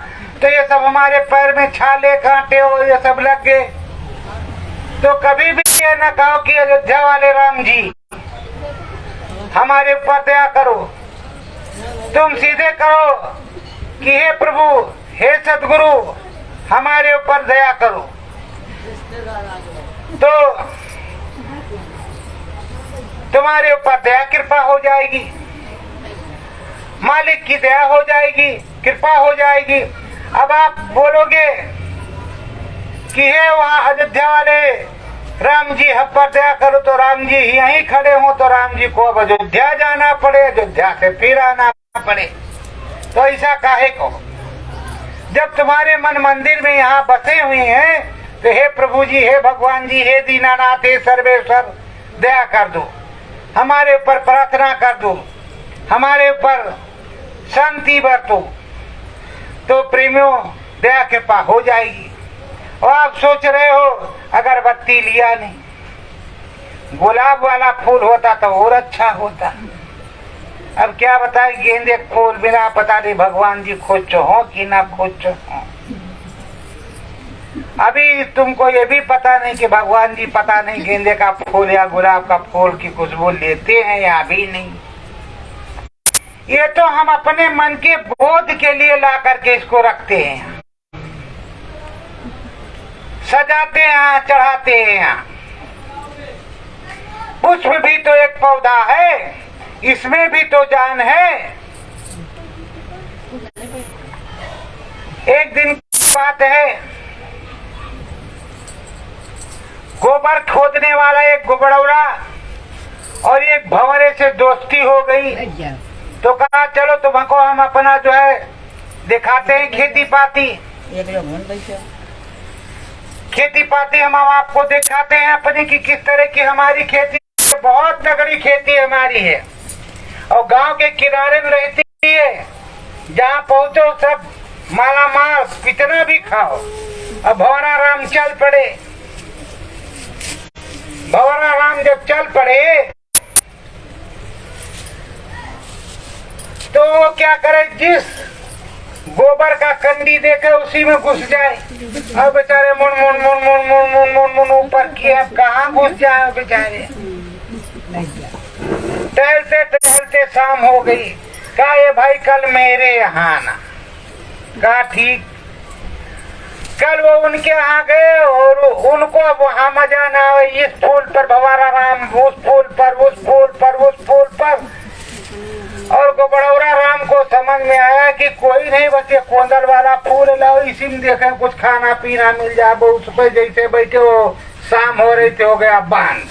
तो ये सब हमारे पैर में छाले कांटे हो ये सब लग गए। तो कभी भी ये न कहो कि अयोध्या वाले राम जी हमारे ऊपर दया करो, तुम सीधे कहो कि हे प्रभु, हे सदगुरु, हमारे ऊपर दया करो। तो तुम्हारे ऊपर दया कृपा हो जाएगी, मालिक की दया हो जाएगी, कृपा हो जाएगी। अब आप बोलोगे कि हे वहाँ अयोध्या वाले राम जी हम पर दया करो, तो राम जी यहीं खड़े हो, तो राम जी को अब अयोध्या जाना पड़े, अयोध्या से फिर आना पड़े। तो ऐसा काहे को? जब तुम्हारे मन मंदिर में यहाँ बसे हुए हैं, तो हे प्रभु जी, हे भगवान जी, हे दीनानाथ, हे सर्वेश्वर, दया कर दो, हमारे ऊपर प्रार्थना कर दो, हमारे ऊपर शांति बरतो। तो प्रेमियों, दया कृपा हो जाएगी। और आप सोच रहे हो अगरबत्ती लिया नहीं, गुलाब वाला फूल होता तो और अच्छा होता। अब क्या बताए, गेंदे फूल बिना पता नहीं भगवान जी खोजो हो कि ना खोजो हो। अभी तुमको ये भी पता नहीं कि भगवान जी पता नहीं गेंदे का फूल या गुलाब का फूल की खुशबू लेते हैं या भी नहीं। ये तो हम अपने मन के बोध के लिए ला करके इसको रखते हैं, सजाते हैं, चढ़ाते हैं। पुष्प भी तो एक पौधा है, इसमें भी तो जान है। एक दिन की बात है, गोबर खोदने वाला एक गुबड़ौरा और एक भंवरे से दोस्ती हो गई। तो कहा चलो तुमको हम अपना जो है दिखाते हैं खेती पाती। खेती पाती हम आपको दिखाते हैं अपनी कि किस तरह की हमारी खेती है। बहुत तगड़ी खेती हमारी है और गांव के किनारे में रहती है। जहाँ पहुंचो सब माला माल, कितना भी खाओ। अब भंवरा राम चल पड़े। भंवरा राम जब चल पड़े तो वो क्या करे, जिस गोबर का कंडी देकर उसी में घुस जाए। अब बेचारे मुन मुन मुन मुन मुन मुन मुन मुन ऊपर किए, अब कहाँ घुस जाए बेचारे। टहलते टहलते शाम हो गई। कहा ये भाई कल मेरे यहाँ आना। कहा ठीक। कल वो उनके यहाँ गए और उनको वहाँ मजा ना आए। इस फूल पर भंवरा राम, उस फूल पर, उस फूल पर, उस फूल पर। और गुबड़ौरा राम को समझ में आया कि कोई नहीं, बस ये कोंदल वाला फूल लाओ, इसी में देखें कुछ खाना पीना मिल जाए। वो उस पर जैसे बैठे हो, शाम हो रही थी, हो गया बंद।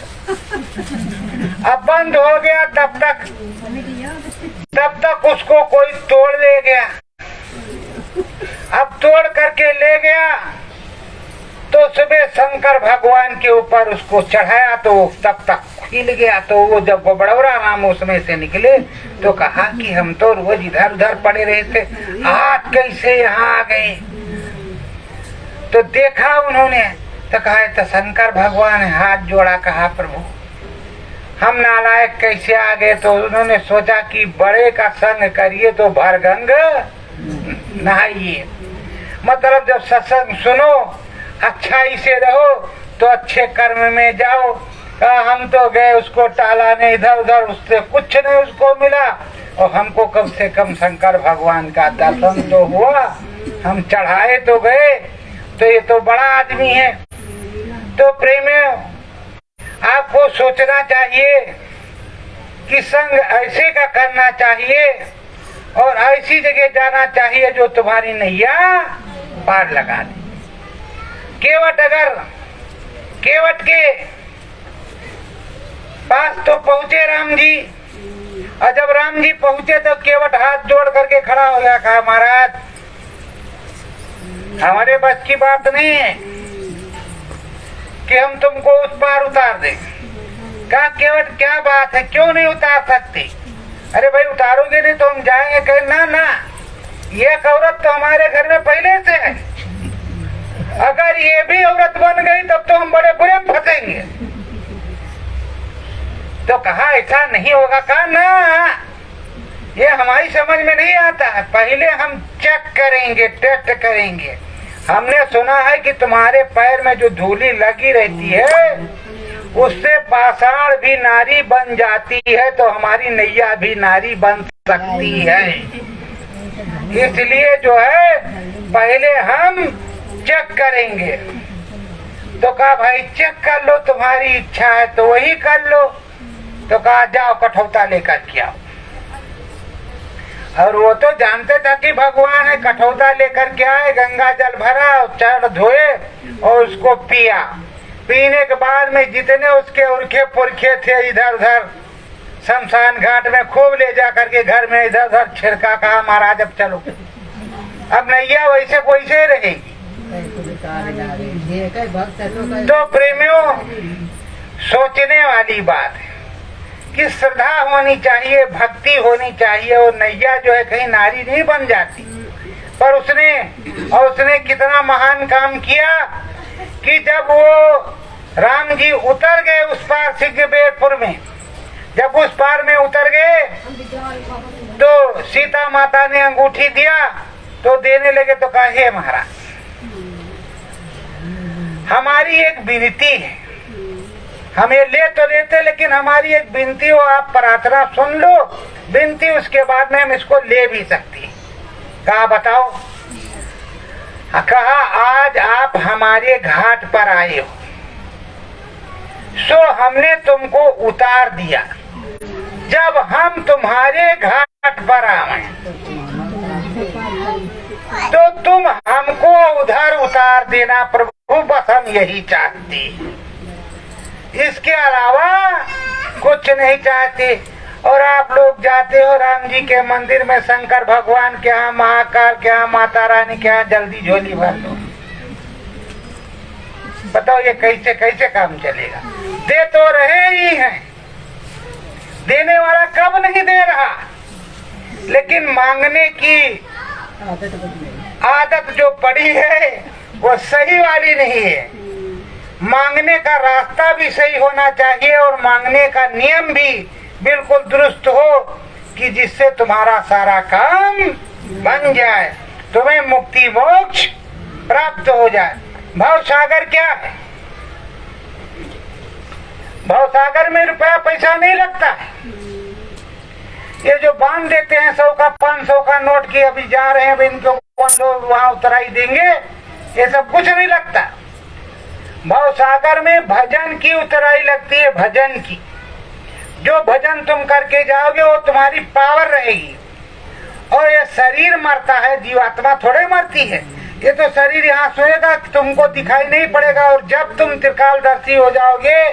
अब बंद हो गया, तब तक उसको कोई तोड़ ले गया। अब तोड़ करके ले गया तो सुबह शंकर भगवान के ऊपर उसको चढ़ाया तो तब तक खिल गया। तो वो जब गुबड़ौरा राम उसमें से निकले तो कहा कि हम तो रोज इधर उधर पड़े रहे थे, आज कैसे यहाँ आ गए। तो देखा उन्होंने तो कहा तो शंकर भगवान हाथ जोड़ा, कहा प्रभु हम नालायक कैसे आ गए। तो उन्होंने सोचा कि बड़े का संग करिए तो भरगंग नहाइए। मतलब जब सत्संग सुनो, अच्छाई से रहो तो अच्छे कर्म में जाओ। हम तो गए, उसको टाला नहीं इधर उधर, उससे कुछ नहीं उसको मिला और हमको कम से कम शंकर भगवान का दर्शन तो हुआ। हम चढ़ाए तो गए, तो ये तो बड़ा आदमी है। तो प्रेमियों, आपको सोचना चाहिए कि संग ऐसे का करना चाहिए और ऐसी जगह जाना चाहिए जो तुम्हारी नैया पार लगा दे। केवट के पास तो पहुंचे राम जी, और जब राम जी पहुंचे तो केवट हाथ जोड़ करके खड़ा हो गया। कहा महाराज हमारे बस की बात नहीं है कि हम तुमको उस पार उतार दें। कहा केवट क्या बात है, क्यों नहीं उतार सकते। अरे भाई उतारोगे नहीं तो हम जाएंगे। कहे ना ना, ये औरत तो हमारे घर में पहले से है, अगर ये भी औरत बन गई तब तो हम बड़े बुरे फंसेंगे। तो कहा ऐसा नहीं होगा। कहा ना, ये हमारी समझ में नहीं आता है, पहले हम चेक करेंगे, टेस्ट करेंगे। हमने सुना है कि तुम्हारे पैर में जो धूली लगी रहती है उससे पाषाण भी नारी बन जाती है, तो हमारी नैया भी नारी बन सकती है। इसलिए जो है पहले हम चेक करेंगे। तो कहा भाई चेक कर लो, तुम्हारी इच्छा है तो वही कर लो। तो कहा जाओ कठौता लेकर के आओ। और वो तो जानते था कि भगवान है। कठौता लेकर के आए, गंगा जल भरा, चरण धोए और उसको पिया। पीने के बाद में जितने उसके उर्खे पुरखे थे इधर उधर शमशान घाट में खूब ले जा करके घर में इधर उधर छिड़का। कहा महाराज अब चलो, अब नैया वैसे वैसे रहेगी। तो प्रेमियों, सोचने वाली बात है कि श्रद्धा होनी चाहिए, भक्ति होनी चाहिए। और नैया जो है कहीं नारी नहीं बन जाती। पर उसने कितना महान काम किया कि जब वो राम जी उतर गए उस पार सिद्धबेरपुर में, जब उस पार में उतर गए तो सीता माता ने अंगूठी दिया तो देने लगे तो कहा, हे महाराज, हमारी एक विनती है, हम ये ले तो लेते लेकिन हमारी एक विनती हो, आप प्रार्थना सुन लो विनती, उसके बाद में हम इसको ले भी सकते हैं। कहा बताओ। कहा आज आप हमारे घाट पर आए हो, सो हमने तुमको उतार दिया, जब हम तुम्हारे घाट पर आए तो तुम हमको उधर उतार देना प्रभु, बस हम यही चाहते, इसके अलावा कुछ नहीं चाहते। और आप लोग जाते हो राम जी के मंदिर में, शंकर भगवान के यहाँ, महाकाल के यहाँ, माता रानी के यहाँ, जल्दी झोली भर लो। बताओ ये कैसे कैसे काम चलेगा? दे तो रहे ही हैं, देने वाला कब नहीं दे रहा, लेकिन मांगने की आदत जो पड़ी है वो सही वाली नहीं है। मांगने का रास्ता भी सही होना चाहिए और मांगने का नियम भी बिल्कुल दुरुस्त हो कि जिससे तुम्हारा सारा काम बन जाए, तुम्हें मुक्ति मोक्ष प्राप्त हो जाए। भव सागर क्या है? भव सागर में रुपया पैसा नहीं लगता है। ये जो बांध देते हैं 100 का 500 का नोट की, अभी जा रहे हैं इनको वहां उतराई देंगे, ये सब कुछ नहीं लगता। भव सागर में भजन की उतराई लगती है, भजन की। जो भजन तुम करके जाओगे वो तुम्हारी पावर रहेगी। और ये शरीर मरता है, जीवात्मा थोड़े मरती है। ये तो शरीर यहाँ सोएगा, तुमको दिखाई नहीं पड़ेगा। और जब तुम त्रिकालदर्शी हो जाओगे,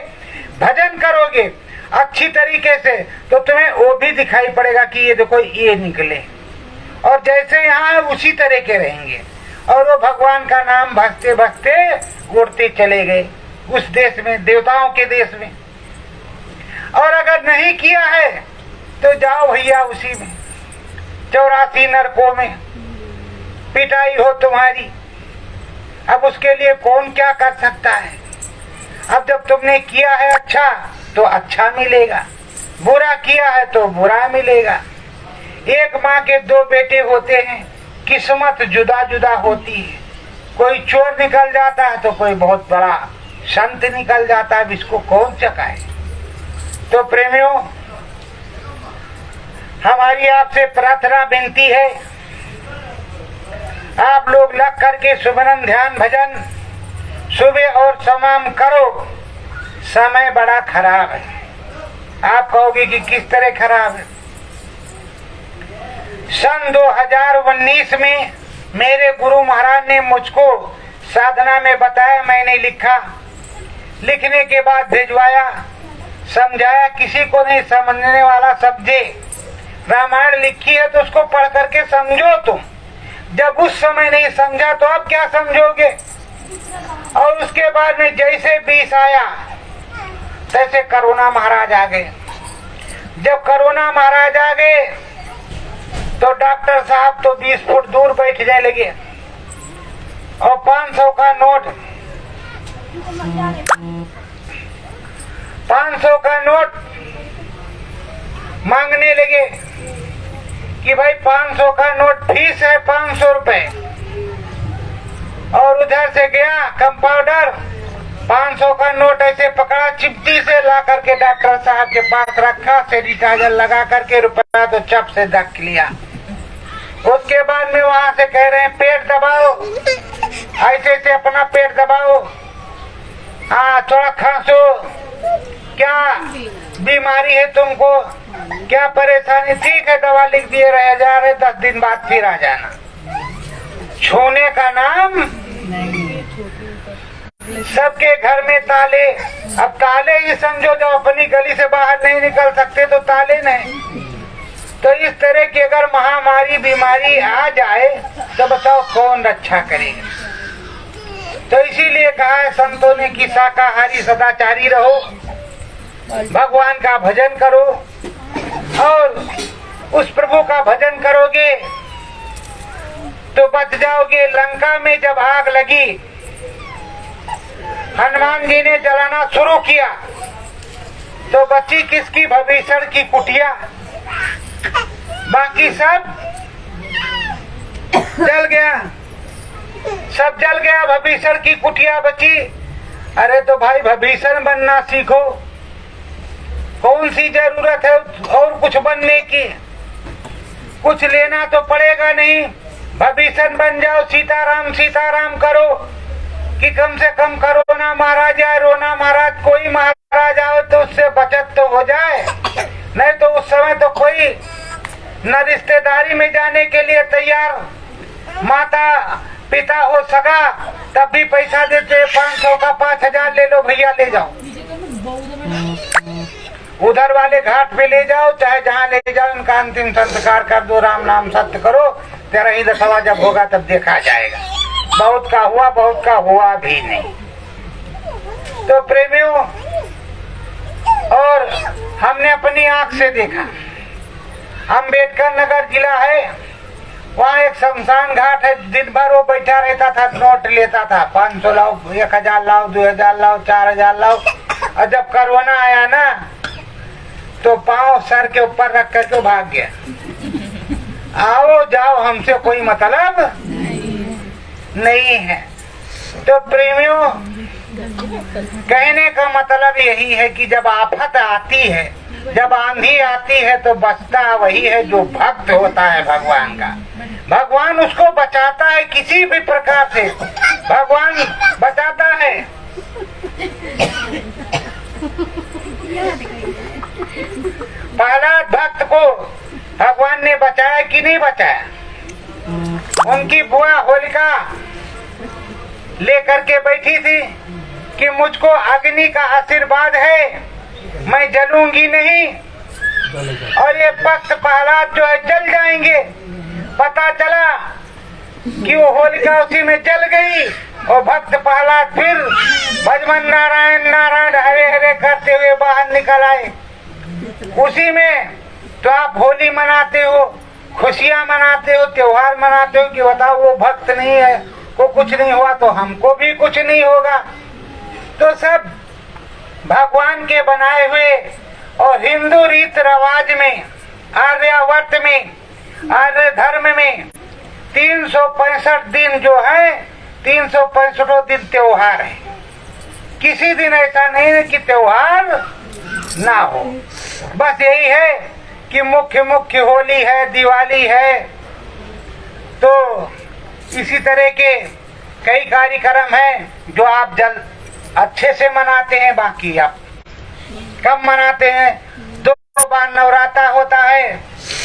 भजन करोगे अच्छी तरीके से, तो तुम्हें वो भी दिखाई पड़ेगा कि ये देखो ये निकले। और जैसे यहाँ उसी तरह के रहेंगे। और वो भगवान का नाम भजते भजते उड़ते चले गए उस देश में, देवताओं के देश में। और अगर नहीं किया है तो जाओ भैया उसी में, 84 नरकों में पिटाई हो तुम्हारी। अब उसके लिए कौन क्या कर सकता है? अब जब तुमने किया है अच्छा तो अच्छा मिलेगा, बुरा किया है तो बुरा मिलेगा। एक माँ के 2 बेटे होते हैं, किस्मत जुदा जुदा होती है। कोई चोर निकल जाता है तो कोई बहुत बड़ा संत निकल जाता है, इसको कौन चकाए। तो प्रेमियों, हमारी आपसे प्रार्थना विनती है, आप लोग लग करके सुमिरन ध्यान भजन सुबह और शाम करो। समय बड़ा खराब है। आप कहोगे कि किस तरह खराब है? सन 2019 में मेरे गुरु महाराज ने मुझको साधना में बताया, मैंने लिखा, लिखने के बाद भिजवाया, समझाया, किसी को नहीं समझने वाला समझे। रामायण लिखी है तो उसको पढ़ करके समझो तुम। जब उस समय नहीं समझा तो अब क्या समझोगे? और उसके बाद में जैसे 20 आया तैसे कोरोना महाराज आ गए। जब कोरोना महाराज आ गए तो डॉक्टर साहब तो 20 फुट दूर बैठने लगे और 500 का नोट 500 का नोट मांगने लगे कि भाई 500 का नोट फीस है, 500 रुपए। और उधर से गया कंपाउंडर, 500 का नोट ऐसे पकड़ा, चिमटी से ला करके डॉक्टर साहब के पास रखा, सैनिटाइजर लगा करके रुपया तो चप से रख लिया। उसके बाद में वहां से कह रहे हैं पेट दबाओ, ऐसे से अपना पेट दबाओ, हाँ थोड़ा खांसो, क्या बीमारी है तुमको, क्या परेशानी? ठीक है, दवा लिख दिए, रह जा रहे, 10 दिन बाद फिर आ जाना। छूने का नाम सबके घर में ताले। अब ताले ही समझो, जब अपनी गली से बाहर नहीं निकल सकते तो ताले नहीं। तो इस तरह की अगर महामारी बीमारी आ जाए तो बताओ कौन रक्षा करेगा? तो इसीलिए कहा है संतों ने कि शाकाहारी सदाचारी रहो, भगवान का भजन करो। और उस प्रभु का भजन करोगे तो बच जाओगे। लंका में जब आग लगी, हनुमान जी ने जलाना शुरू किया तो बची किसकी? भविष्य की कुटिया। बाकी सब जल गया, सब जल गया, भविष्य की कुटिया बची। अरे तो भाई भविष्य बनना सीखो, कौन सी जरूरत है और कुछ बनने की? कुछ लेना तो पड़ेगा नहीं, भविष्य बन जाओ, सीताराम सीताराम करो कि कम से कम करो ना महाराज या रोना महाराज, कोई महाराज आओ तो उससे बचत तो हो जाए। नहीं तो उस समय तो कोई न रिश्तेदारी में जाने के लिए तैयार, माता पिता हो सगा तब भी पैसा देते, 500 का 5000 ले लो भैया ले जाओ, उधर वाले घाट पे ले जाओ, चाहे जहाँ ले जाओ, उनका अंतिम संस्कार कर दो, राम नाम सत्य करो, 13 दशवा जब होगा तब देखा जाएगा। बहुत का हुआ, बहुत का हुआ भी नहीं। तो प्रेमियों, और हमने अपनी आंख से देखा, अम्बेडकर नगर जिला है, वहाँ एक शमशान घाट है, दिन भर वो बैठा रहता था, नोट लेता था, 500 लाओ, 1000 लाओ, 2000 लाओ, 4000 लाओ। और जब कोरोना आया ना तो पांव सर के ऊपर रख करके भाग गया। आओ जाओ, हमसे कोई मतलब नहीं है। तो प्रेमियों, कहने का मतलब यही है कि जब आफत आती है, जब आंधी आती है तो बचता वही है जो भक्त होता है भगवान का। भगवान उसको बचाता है, किसी भी प्रकार से भगवान बचाता है। प्रहलाद भक्त को भगवान ने बचाया कि नहीं बचाया? उनकी बुआ होलिका लेकर के बैठी थी कि मुझको अग्नि का आशीर्वाद है, मैं जलूंगी नहीं, और ये भक्त प्रहलाद जो है जल जाएंगे। पता चला कि वो होलिका उसी में जल गई और भक्त प्रहलाद फिर भजमन नारायण नारायण हरे हरे करते हुए बाहर निकल आए। उसी में तो आप होली मनाते हो, खुशियां मनाते हो, त्योहार मनाते हो कि बताओ वो भक्त नहीं है, को कुछ नहीं हुआ तो हमको भी कुछ नहीं होगा। तो सब भगवान के बनाए हुए, और हिंदू रीत रिवाज में, आर्यावर्त में, आर्य धर्म में 365 दिन जो है, 365 दिन त्योहार है। किसी दिन ऐसा नहीं है कि त्योहार ना हो। बस यही है कि मुख्य मुख्य होली है, दिवाली है, तो इसी तरह के कई कार्यक्रम हैं जो आप जल अच्छे से मनाते हैं। बाकी आप कब मनाते हैं? 2 बार नवरात्रा होता है,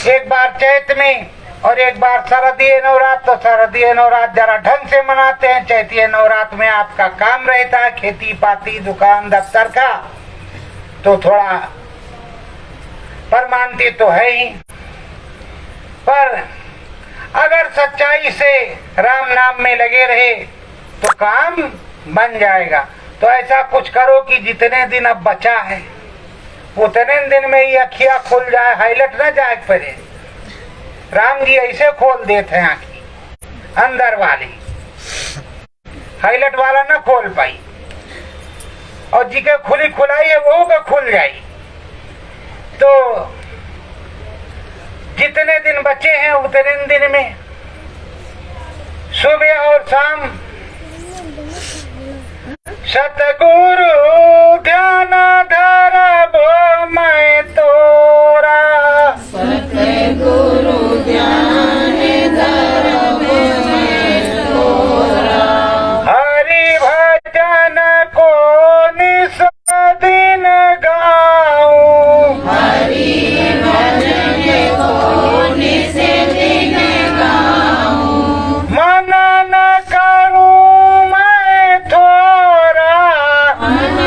एक बार चैत में और एक बार शरदीय नवरात्र। तो शरदीय नवरात्र जरा ढंग से मनाते हैं, चैतीय नवरात्र में आपका काम रहता है खेती पाती दुकान दफ्तर का, तो थोड़ा परमानती तो है ही। पर अगर सच्चाई से राम नाम में लगे रहे तो काम बन जाएगा। तो ऐसा कुछ करो कि जितने दिन अब बचा है उतने दिन में ही अखियां खुल जाए, हाईलाइट न जाए पड़े। राम जी ऐसे खोल देते हैं आँखी, अंदर वाली, हाईलाइट वाला न खोल पाई, और जी के खुली खुलाई है वो का खुल जाई। तो जितने दिन बचे हैं उतने दिन में सुबह और शाम सतगुरु ध्यान धरबो मैं तोरा, सतगुरु ध्यान धरबो मैं तोरा, हरि भजन को निस दिन गाऊं, हरि भजन को निस दिन गाऊं, मन न करूं मैं थोरा, मन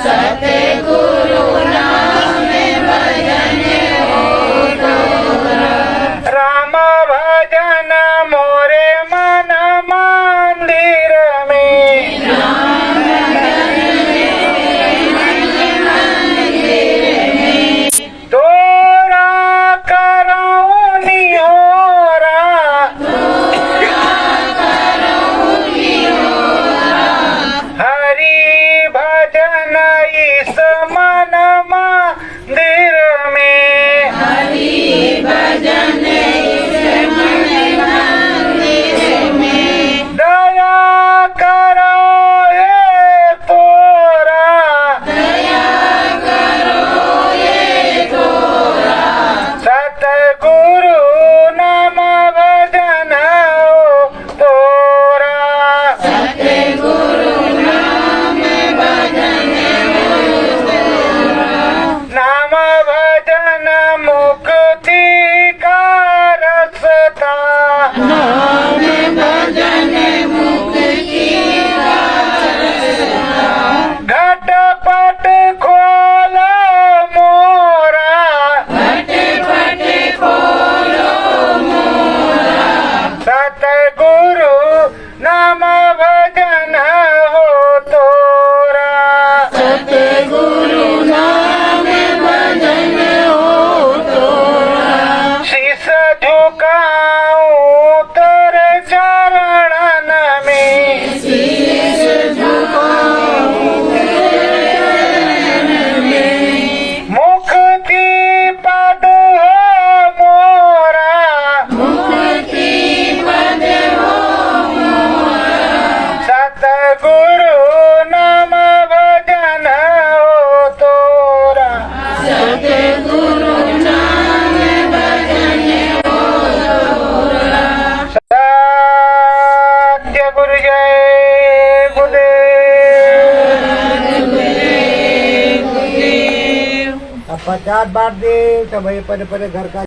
सतगुरु नाम भजन हो तोरा राम भजन मोरे मन मंदिर में तोरा करऊं निहोरा हरि भजन इस मन मंदिर में हरि भजन इस मन मंदिर में दया करो ये तोरा दया करो ये तोरा सतगुरु नाम भजन हो तोरा सतगुरु नाम भजन हो तोरा नाम भजन मुक्ति का रस्ता नाम भजन मुक्ति का रास्ता घटपट खोलो मोरा फट खोलो मोरा सतगुरु नाम भजन हो तोरा सतगुरु नाम भजन हो तोरा शीश झुकाऊं तेरे चरणन में शीश झुकाऊं मुक्ति पद हो मोरा मुक्ति पद हो मोरा सतगुरु नाम भजन हो तोरा सतगुरु नाम भजन हो तोरा सत्य गुरु जय गुरुदेव। अब 50 बार दे तो भाई परे परे घर का